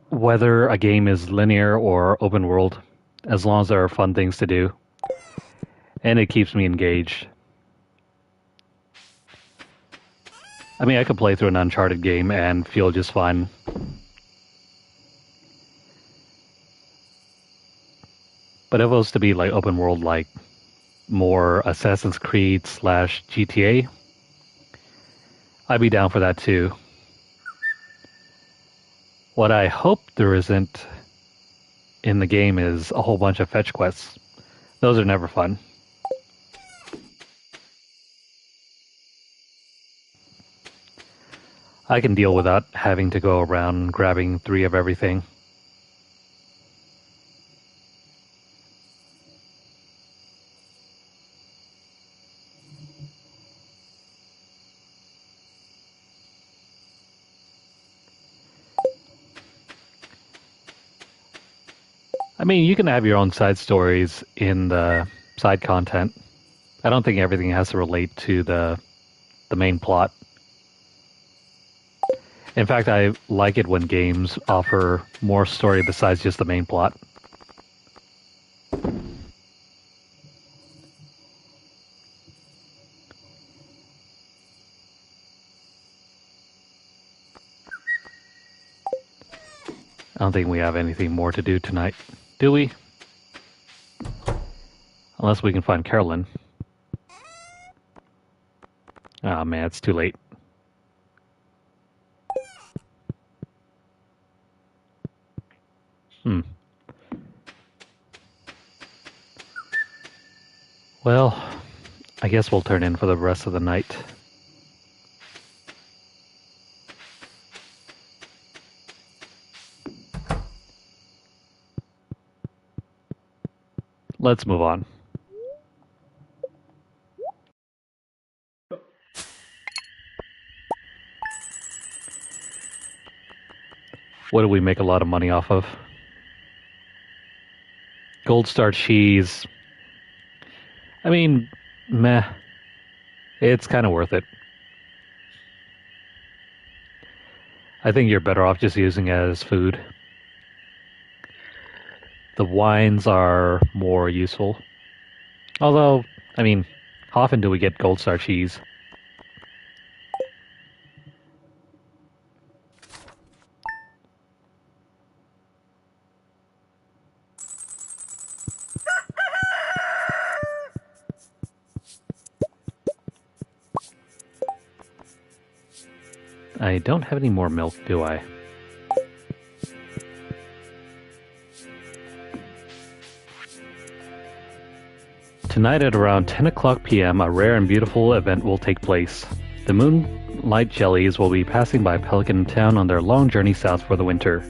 whether a game is linear or open world, as long as there are fun things to do. And it keeps me engaged. I mean, I could play through an Uncharted game and feel just fine. But if it was to be like open world, like more Assassin's Creed / GTA, I'd be down for that too. What I hope there isn't in the game is a whole bunch of fetch quests. Those are never fun. I can deal without having to go around grabbing 3 of everything. I mean, you can have your own side stories in the side content. I don't think everything has to relate to the main plot. In fact, I like it when games offer more story besides just the main plot. I don't think we have anything more to do tonight, do we? Unless we can find Carolyn. Oh man, it's too late. Well, I guess we'll turn in for the rest of the night. Let's move on. What do we make a lot of money off of? Gold Star cheese. I mean, meh. It's kind of worth it. I think you're better off just using it as food. The wines are more useful. Although, I mean, how often do we get Gold Star cheese? I don't have any more milk, do I? Tonight at around 10 o'clock p.m., a rare and beautiful event will take place. The Moonlight Jellies will be passing by Pelican Town on their long journey south for the winter.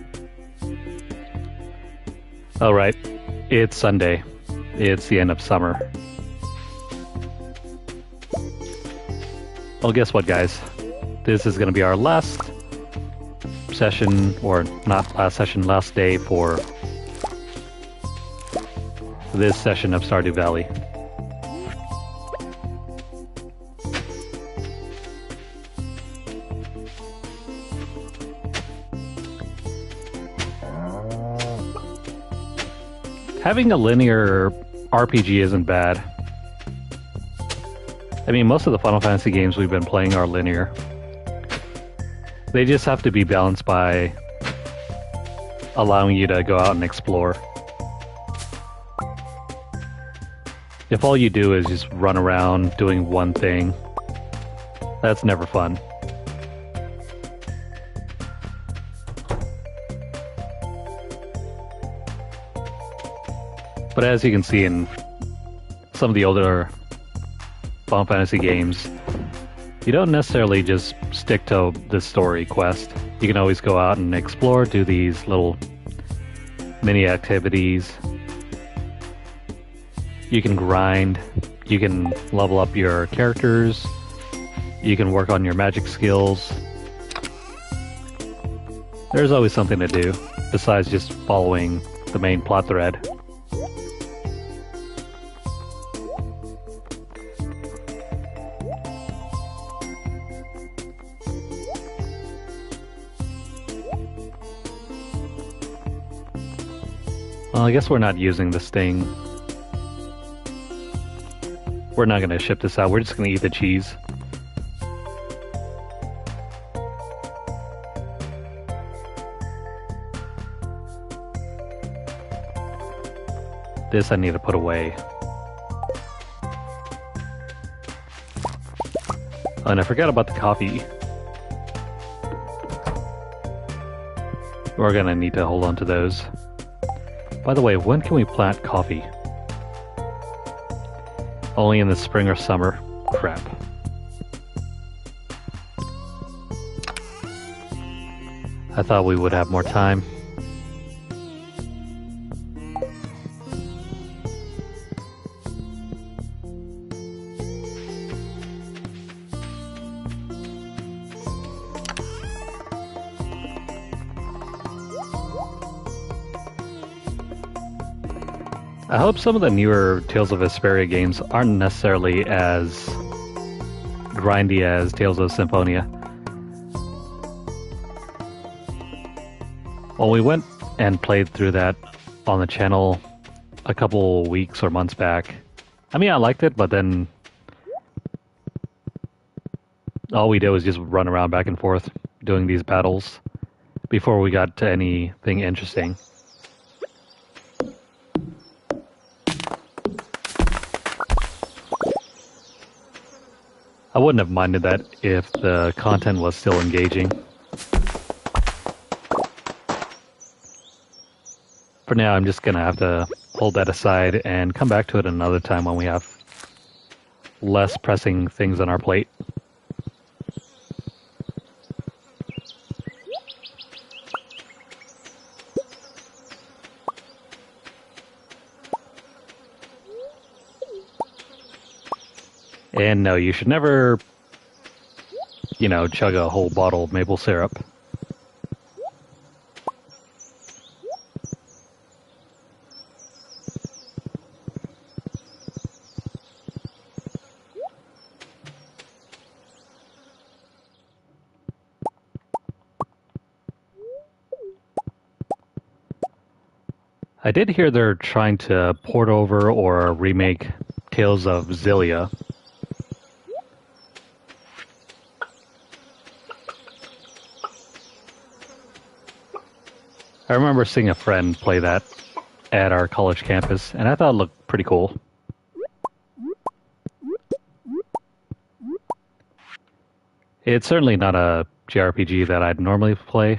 Alright, it's Sunday. It's the end of summer. Well, guess what, guys? This is going to be our last session, or not last session, last day for this session of Stardew Valley. Having a linear RPG isn't bad. I mean, most of the Final Fantasy games we've been playing are linear. They just have to be balanced by allowing you to go out and explore. If all you do is just run around doing one thing, that's never fun. But as you can see in some of the older Final Fantasy games, you don't necessarily just stick to the story quest. You can always go out and explore, do these little mini activities. You can grind, you can level up your characters, you can work on your magic skills. There's always something to do, besides just following the main plot thread. Well, I guess we're not using this thing. We're not going to ship this out. We're just going to eat the cheese. This I need to put away. Oh, and I forgot about the coffee. We're going to need to hold on to those. By the way, when can we plant coffee? Only in the spring or summer? Crap. I thought we would have more time. I hope some of the newer Tales of Vesperia games aren't necessarily as grindy as Tales of Symphonia. Well, we went and played through that on the channel a couple weeks or months back. I mean, I liked it, but then all we did was just run around back and forth doing these battles. before we got to anything interesting. I wouldn't have minded that if the content was still engaging. For now, I'm just gonna have to hold that aside and come back to it another time when we have less pressing things on our plate. And no, you should never, chug a whole bottle of maple syrup. I did hear they're trying to port over or remake Tales of Xillia. I remember seeing a friend play that at our college campus, and I thought it looked pretty cool. It's certainly not a JRPG that I'd normally play.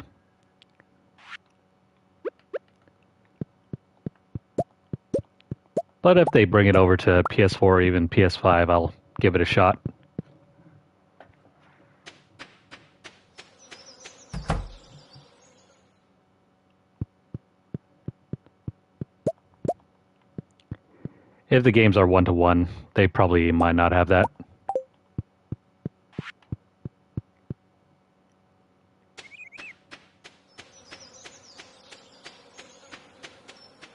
But if they bring it over to PS4 or even PS5, I'll give it a shot. If the games are one-to-one, they probably might not have that.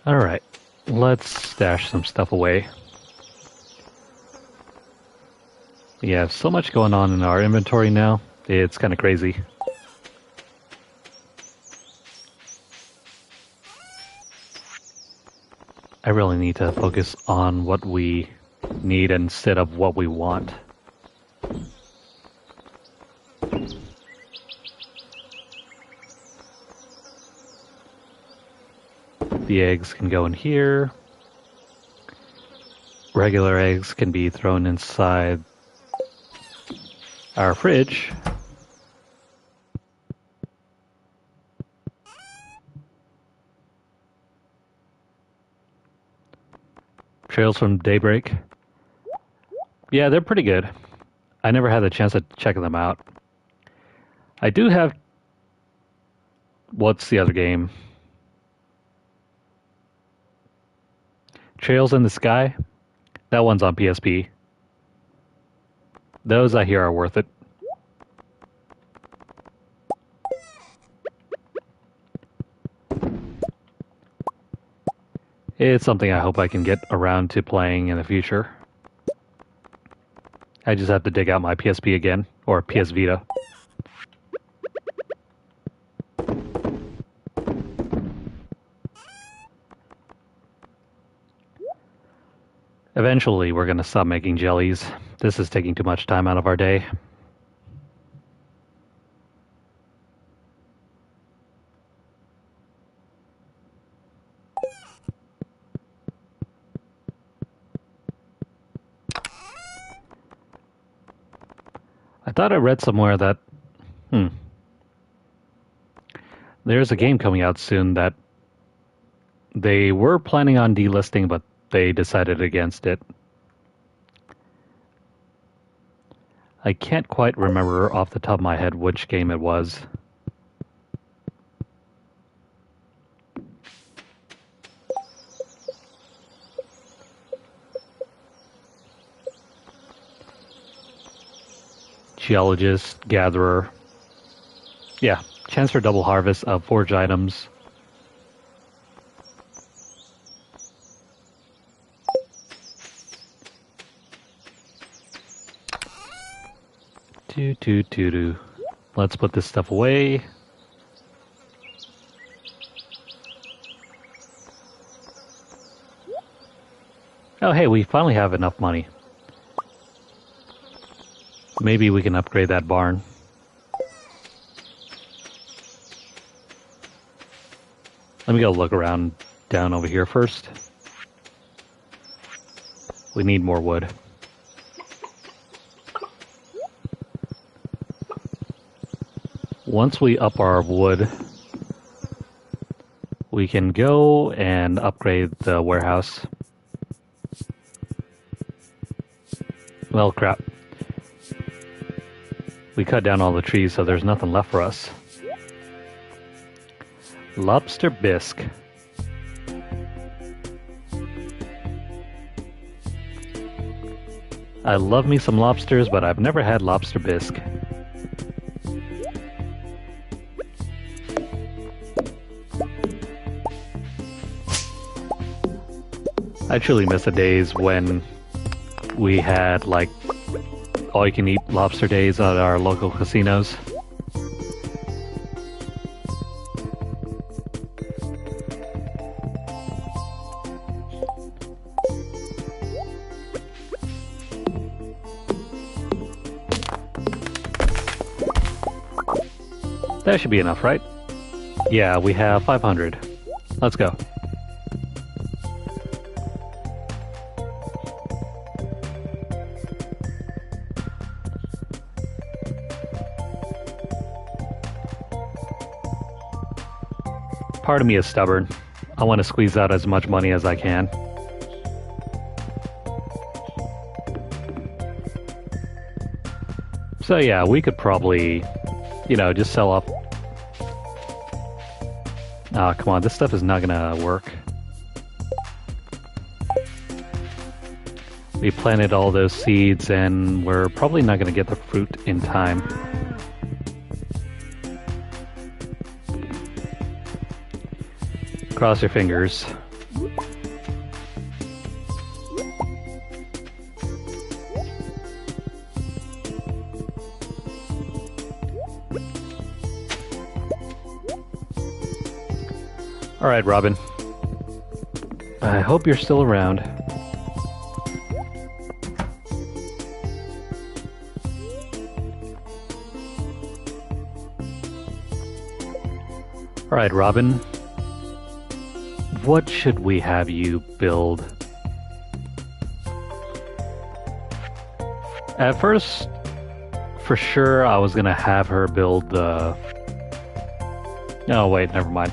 Alright, let's stash some stuff away. We have so much going on in our inventory now, it's kind of crazy. I really need to focus on what we need instead of what we want. The eggs can go in here. Regular eggs can be thrown inside our fridge. Trails from Daybreak. Yeah, they're pretty good. I never had the chance to check them out. I do have... What's the other game? Trails in the Sky? That one's on PSP. Those I hear are worth it. It's something I hope I can get around to playing in the future. I just have to dig out my PSP again, or PS Vita. Eventually, we're going to stop making jellies. This is taking too much time out of our day. I thought I read somewhere that, there's a game coming out soon that they were planning on delisting, but they decided against it. I can't quite remember off the top of my head which game it was. Geologist, gatherer. Yeah, chance for double harvest of forged items. Let's put this stuff away. Oh hey, we finally have enough money. Maybe we can upgrade that barn. Let me go look around down over here first. We need more wood. Once we up our wood, we can go and upgrade the warehouse. Well, crap. We cut down all the trees, so there's nothing left for us. Lobster bisque. I love me some lobsters, but I've never had lobster bisque. I truly miss the days when we had, like, all-you-can-eat lobster days at our local casinos. That should be enough, right? Yeah, we have 500. Let's go. Part of me is stubborn. I want to squeeze out as much money as I can. So yeah, we could probably, you know, just sell off. Ah, come on, this stuff is not gonna work. We planted all those seeds and we're probably not gonna get the fruit in time. Cross your fingers. All right, Robin. I hope you're still around. All right, Robin. What should we have you build? At first, for sure, I was gonna have her build the... Oh, wait, never mind.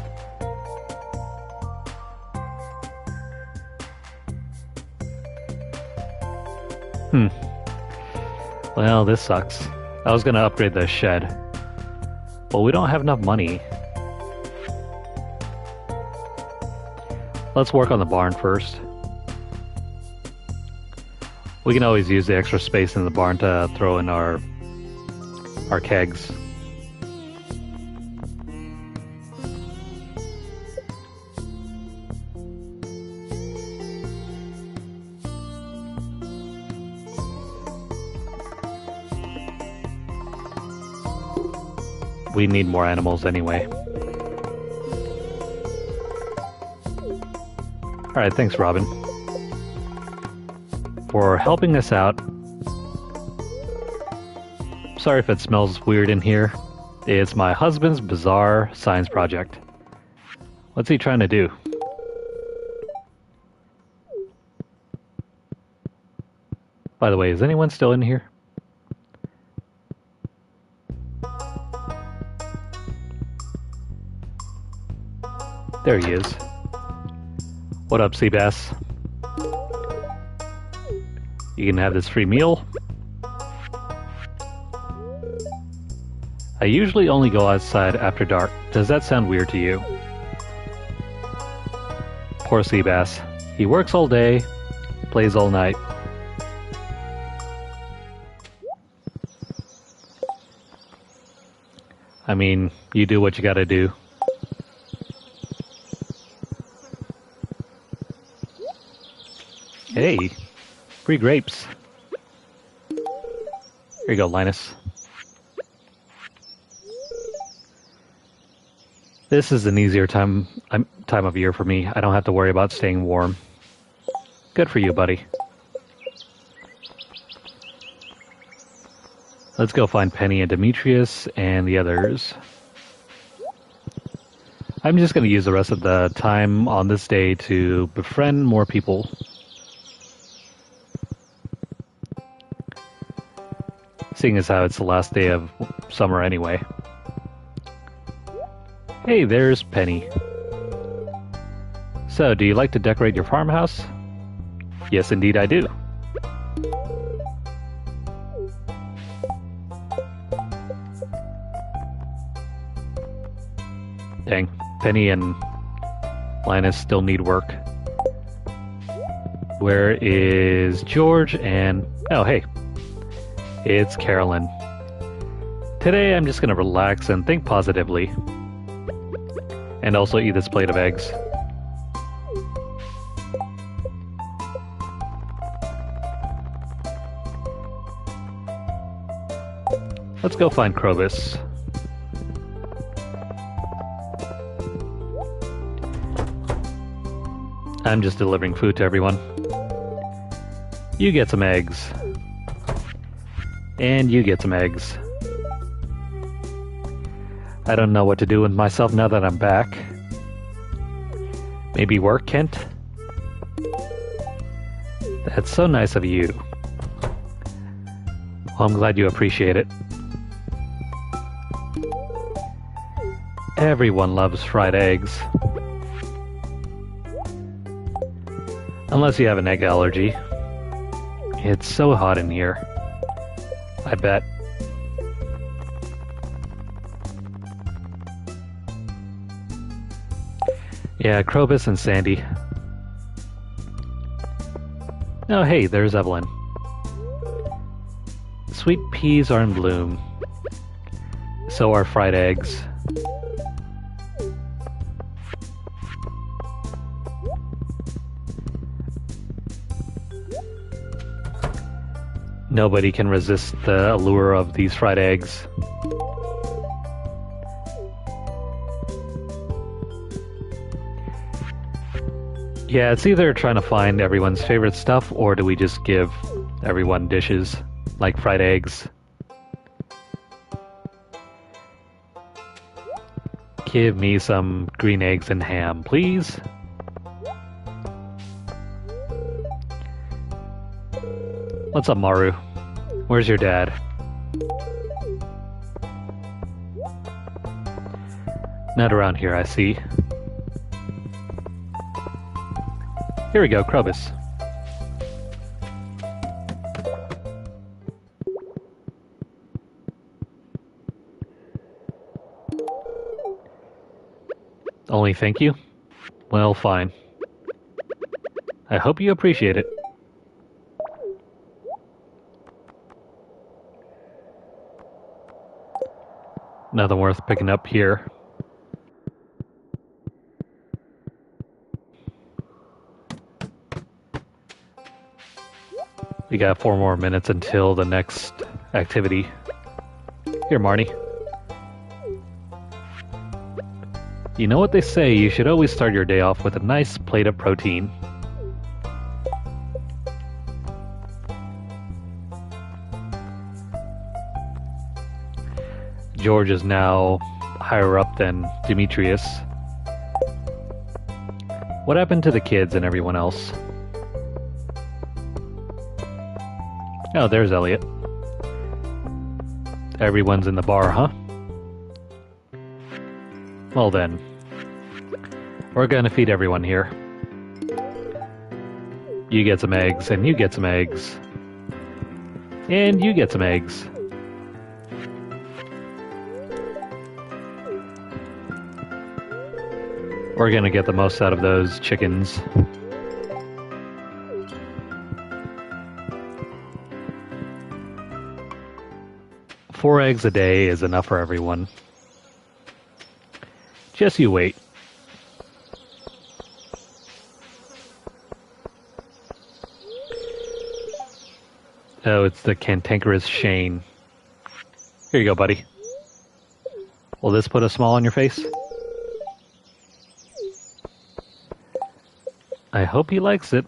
Well, this sucks. I was gonna upgrade the shed. But we don't have enough money. Let's work on the barn first. We can always use the extra space in the barn to throw in our kegs. We need more animals anyway. Alright, thanks, Robin, for helping us out. Sorry if it smells weird in here. It's my husband's bizarre science project. What's he trying to do? By the way, is anyone still in here? There he is. What up, Seabass? You can have this free meal. I usually only go outside after dark. Does that sound weird to you? Poor Seabass. He works all day, plays all night. I mean, you do what you gotta do. Hey, free grapes. Here you go, Linus. This is an easier time of year for me. I don't have to worry about staying warm. Good for you, buddy. Let's go find Penny and Demetrius and the others. I'm just going to use the rest of the time on this day to befriend more people. Seeing as how it's the last day of summer anyway. Hey, there's Penny. So, do you like to decorate your farmhouse? Yes, indeed I do. Dang, Penny and Linus still need work. Where is George and... Oh, hey. It's Carolyn. Today I'm just gonna relax and think positively. And also eat this plate of eggs. Let's go find Krobus. I'm just delivering food to everyone. You get some eggs. And you get some eggs. I don't know what to do with myself now that I'm back. Maybe work, Kent? That's so nice of you. Well, I'm glad you appreciate it. Everyone loves fried eggs. Unless you have an egg allergy. It's so hot in here. I bet. Yeah, Krobus and Sandy. Oh, hey, there's Evelyn. Sweet peas are in bloom. So are fried eggs. Nobody can resist the allure of these fried eggs. Yeah, it's either trying to find everyone's favorite stuff, or do we just give everyone dishes like fried eggs? Give me some green eggs and ham, please. What's up, Maru? Where's your dad? Not around here, I see. Here we go, Krobus. Only thank you? Well, fine. I hope you appreciate it. Nothing worth picking up here. We got 4 more minutes until the next activity. Here, Marnie. You know what they say, you should always start your day off with a nice plate of protein. George is now higher up than Demetrius. What happened to the kids and everyone else? Oh, there's Elliot. Everyone's in the bar, huh? Well then, we're gonna feed everyone here. You get some eggs, and you get some eggs. And you get some eggs. We're gonna get the most out of those chickens. Four eggs a day is enough for everyone. Just you wait. Oh, it's the cantankerous Shane. Here you go, buddy. Will this put a smile on your face? I hope he likes it.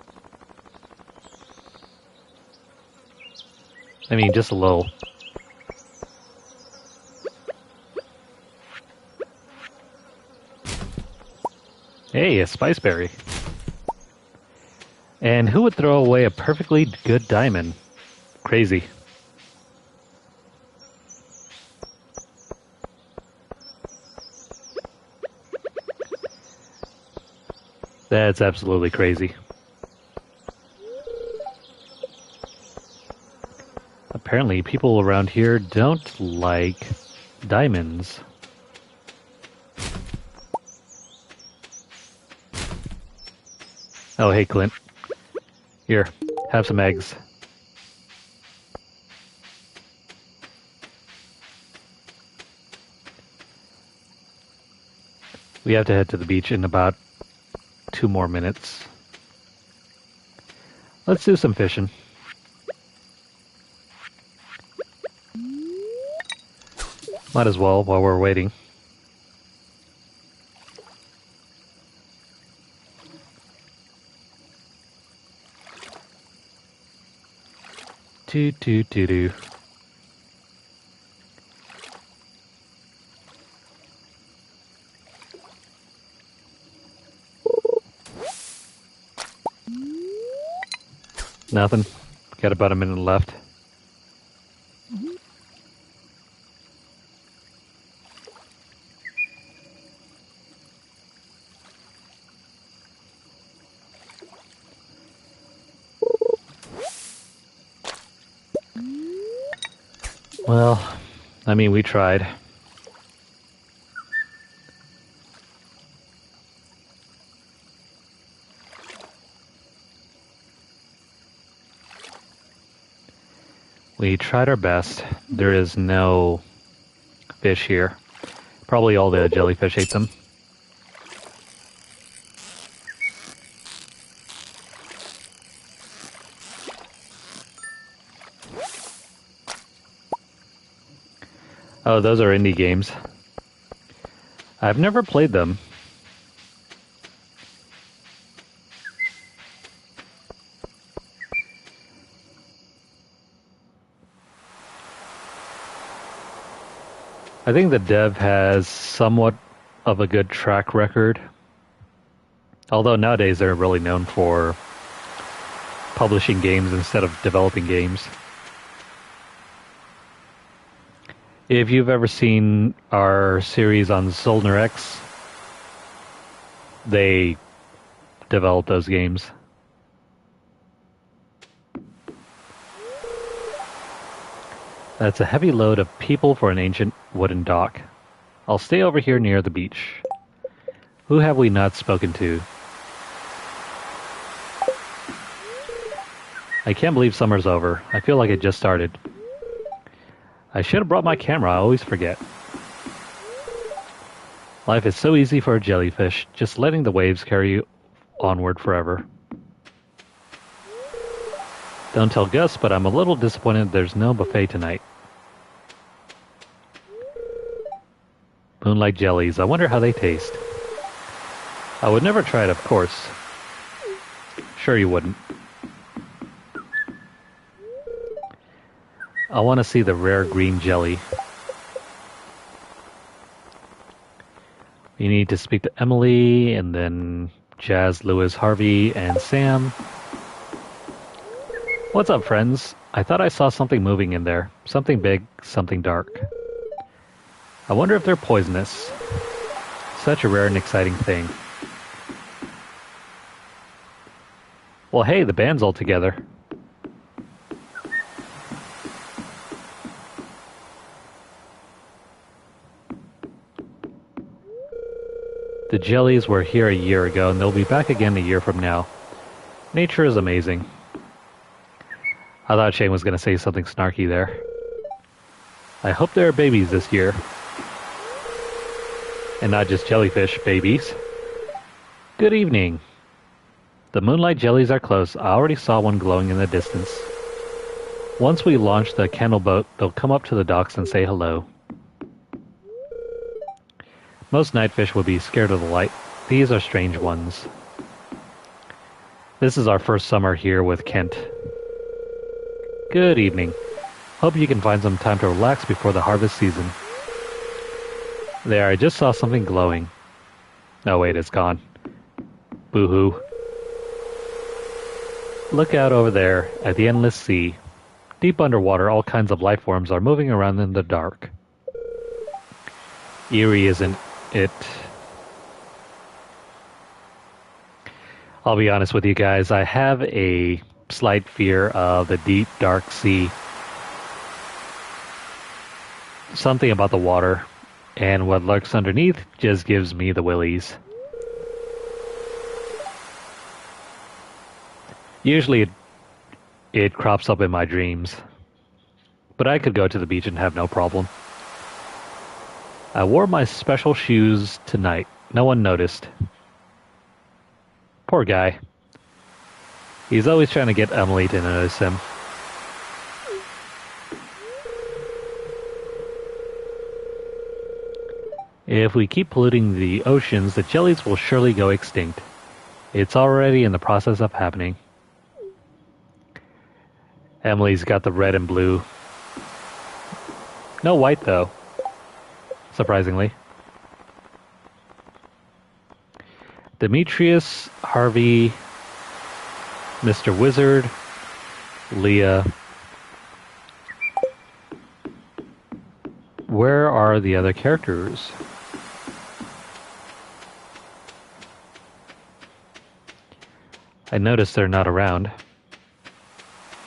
I mean, just a little. Hey, a spiceberry. And who would throw away a perfectly good diamond? Crazy. That's absolutely crazy. Apparently, people around here don't like diamonds. Oh, hey, Clint. Here, have some eggs. We have to head to the beach in about 2 more minutes. Let's do some fishing. Might as well while we're waiting. Do. Nothing. Got about a minute left. Well, I mean, we tried. We tried our best. There is no fish here. Probably all the jellyfish ate them. Oh, those are indie games. I've never played them. I think the dev has somewhat of a good track record. Although nowadays they're really known for publishing games instead of developing games. If you've ever seen our series on Solnar X, they developed those games. That's a heavy load of people for an ancient wooden dock. I'll stay over here near the beach. Who have we not spoken to? I can't believe summer's over. I feel like it just started. I should have brought my camera, I always forget. Life is so easy for a jellyfish, just letting the waves carry you onward forever. Don't tell Gus, but I'm a little disappointed there's no buffet tonight. Moonlight jellies, I wonder how they taste. I would never try it, of course. Sure you wouldn't. I want to see the rare green jelly. You need to speak to Emily, and then Jazz, Lewis, Harvey, and Sam. What's up, friends? I thought I saw something moving in there. Something big, something dark. I wonder if they're poisonous. Such a rare and exciting thing. Well, hey, the band's all together. The jellies were here a year ago, and they'll be back again a year from now. Nature is amazing. I thought Shane was going to say something snarky there. I hope there are babies this year. And not just jellyfish babies. Good evening. The moonlight jellies are close. I already saw one glowing in the distance. Once we launch the candle boat, they'll come up to the docks and say hello. Most nightfish would be scared of the light. These are strange ones. This is our first summer here with Kent. Good evening. Hope you can find some time to relax before the harvest season. There, I just saw something glowing. Oh wait, it's gone. Boo-hoo. Look out over there at the endless sea. Deep underwater, all kinds of life forms are moving around in the dark. Eerie, isn't it? I'll be honest with you guys, I have a slight fear of the deep, dark sea. Something about the water and what lurks underneath just gives me the willies. Usually it crops up in my dreams, but I could go to the beach and have no problem. I wore my special shoes tonight. No one noticed. Poor guy. He's always trying to get Emily to notice him. If we keep polluting the oceans, the jellies will surely go extinct. It's already in the process of happening. Emily's got the red and blue. No white, though. Surprisingly. Demetrius, Harvey, Mr. Wizard, Leah. Where are the other characters? I noticed they're not around.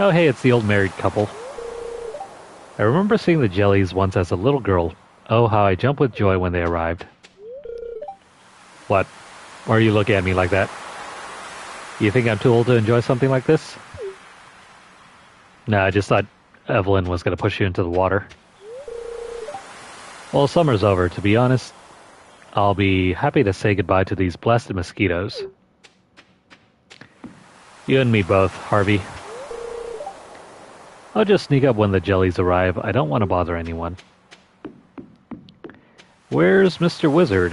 Oh hey, it's the old married couple. I remember seeing the jellies once as a little girl. Oh, how I jumped with joy when they arrived. What? Why are you looking at me like that? You think I'm too old to enjoy something like this? Nah, I just thought Evelyn was going to push you into the water. Well, summer's over. To be honest, I'll be happy to say goodbye to these blasted mosquitoes. You and me both, Harvey. I'll just sneak up when the jellies arrive. I don't want to bother anyone. Where's Mr. Wizard?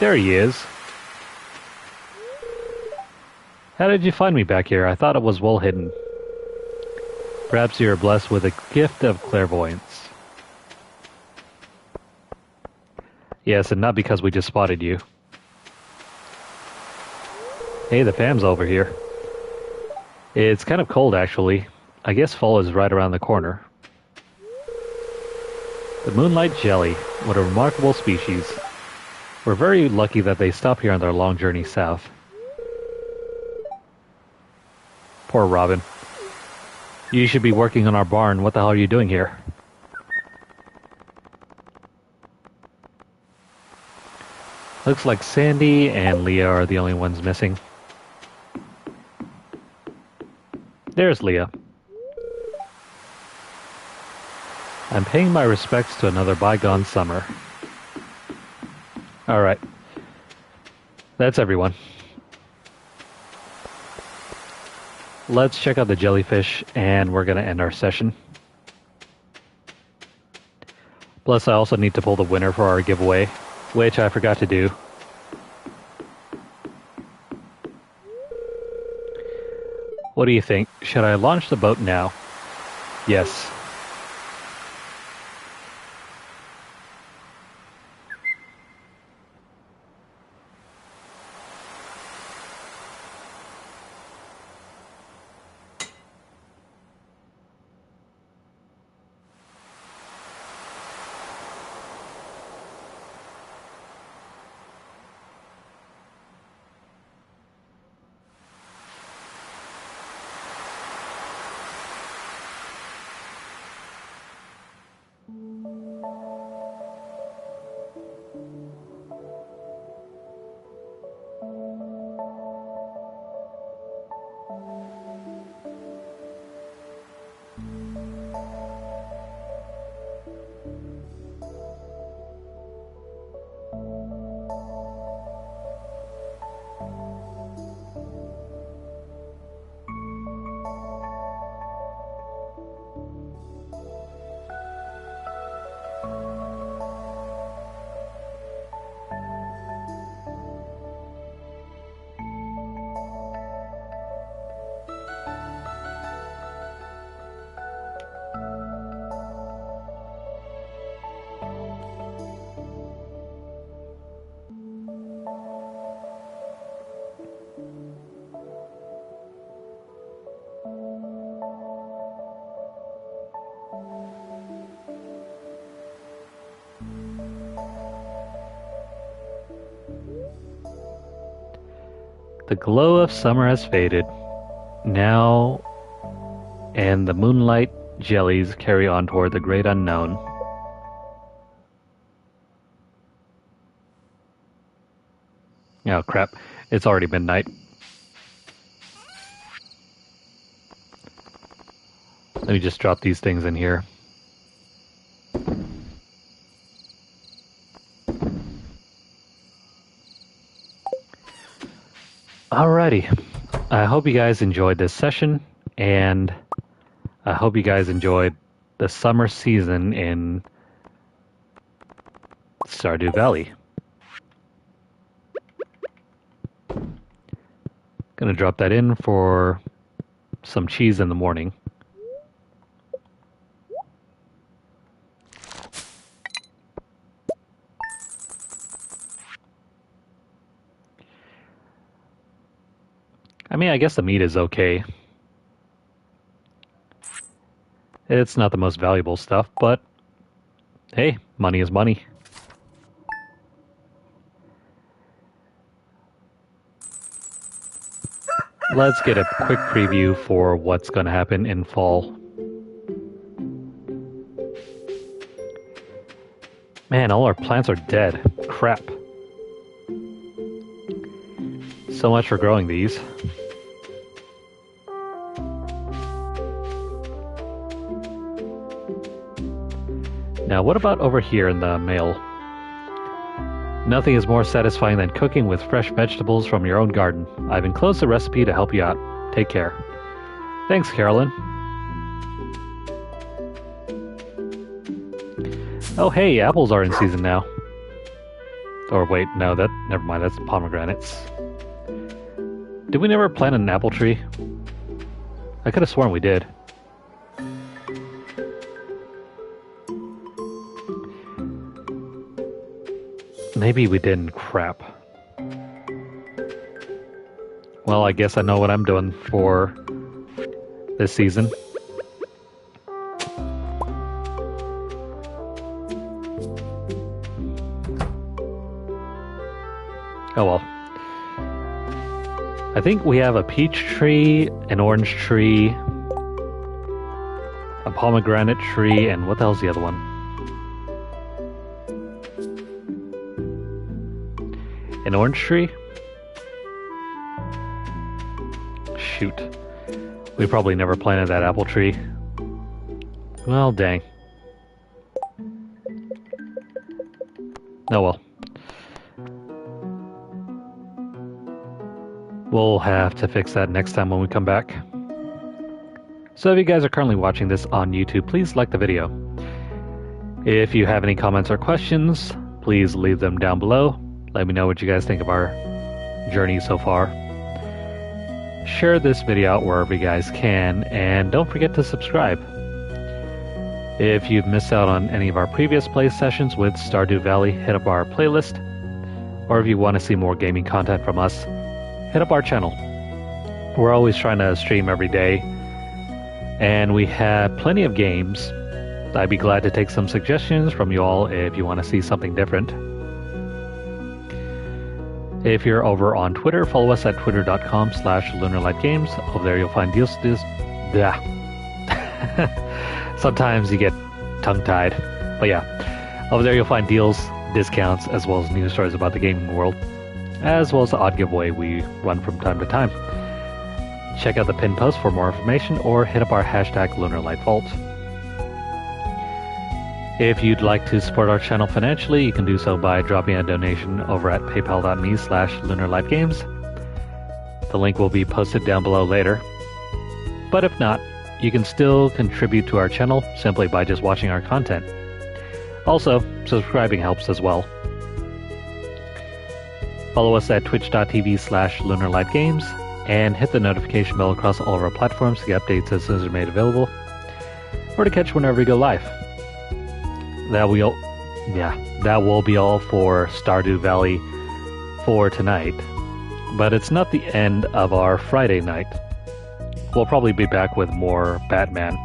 There he is. How did you find me back here? I thought it was well hidden. Perhaps you're blessed with a gift of clairvoyance. Yes, and not because we just spotted you. Hey, the fam's over here. It's kind of cold, actually. I guess fall is right around the corner. The moonlight jelly. What a remarkable species. We're very lucky that they stopped here on their long journey south. Poor Robin. You should be working on our barn. What the hell are you doing here? Looks like Sandy and Leah are the only ones missing. There's Leah. I'm paying my respects to another bygone summer. Alright. That's everyone. Let's check out the jellyfish, and we're going to end our session. Plus, I also need to pull the winner for our giveaway, which I forgot to do. What do you think? Should I launch the boat now? Yes. The glow of summer has faded. Now, and the moonlight jellies carry on toward the great unknown. Oh crap, it's already midnight. Let me just drop these things in here. Alrighty, I hope you guys enjoyed this session, and I hope you guys enjoyed the summer season in Stardew Valley. Gonna drop that in for some cheese in the morning. I mean, I guess the meat is okay. It's not the most valuable stuff, but hey, money is money. Let's get a quick preview for what's going to happen in fall. Man, all our plants are dead. Crap. So much for growing these. Now, what about over here in the mail? Nothing is more satisfying than cooking with fresh vegetables from your own garden. I've enclosed the recipe to help you out. Take care. Thanks, Carolyn. Oh, hey, apples are in season now. Or wait, no, never mind, that's pomegranates. Did we never plant an apple tree? I could have sworn we did. Maybe we didn't. Crap. Well, I guess I know what I'm doing for this season. Oh well. I think we have a peach tree, an orange tree, a pomegranate tree, and what the hell's the other one? An orange tree? Shoot. We probably never planted that apple tree. Well, dang. Oh well. We'll have to fix that next time when we come back. So if you guys are currently watching this on YouTube, please like the video. If you have any comments or questions, please leave them down below. Let me know what you guys think of our journey so far. Share this video out wherever you guys can, and don't forget to subscribe. If you've missed out on any of our previous play sessions with Stardew Valley, hit up our playlist. Or if you want to see more gaming content from us, hit up our channel. We're always trying to stream every day, and we have plenty of games. I'd be glad to take some suggestions from you all if you want to see something different. If you're over on Twitter, follow us at twitter.com/LunarlightGames. Over there you'll find deals. Yeah. Sometimes you get tongue-tied. But yeah, over there you'll find deals, discounts, as well as news stories about the gaming world, as well as the odd giveaway we run from time to time. Check out the pinned post for more information, or hit up our hashtag LunarlightVault. If you'd like to support our channel financially, you can do so by dropping a donation over at paypal.me/LunarlightGames. The link will be posted down below later. But if not, you can still contribute to our channel simply by just watching our content. Also, subscribing helps as well. Follow us at twitch.tv/LunarlightGames and hit the notification bell across all of our platforms to get updates as soon as they're made available, or to catch whenever we go live. That will be all for Stardew Valley for tonight. But it's not the end of our Friday night. We'll probably be back with more Batman.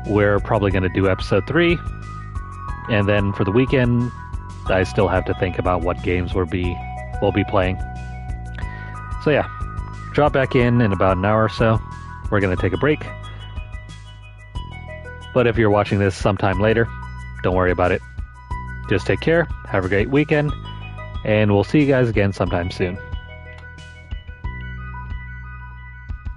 We're probably going to do episode 3, and then for the weekend, I still have to think about what games we'll be playing. So So yeah, drop back in about an hour or so. We're going to take a break. But if you're watching this sometime later, don't worry about it. Just take care, have a great weekend, and we'll see you guys again sometime soon.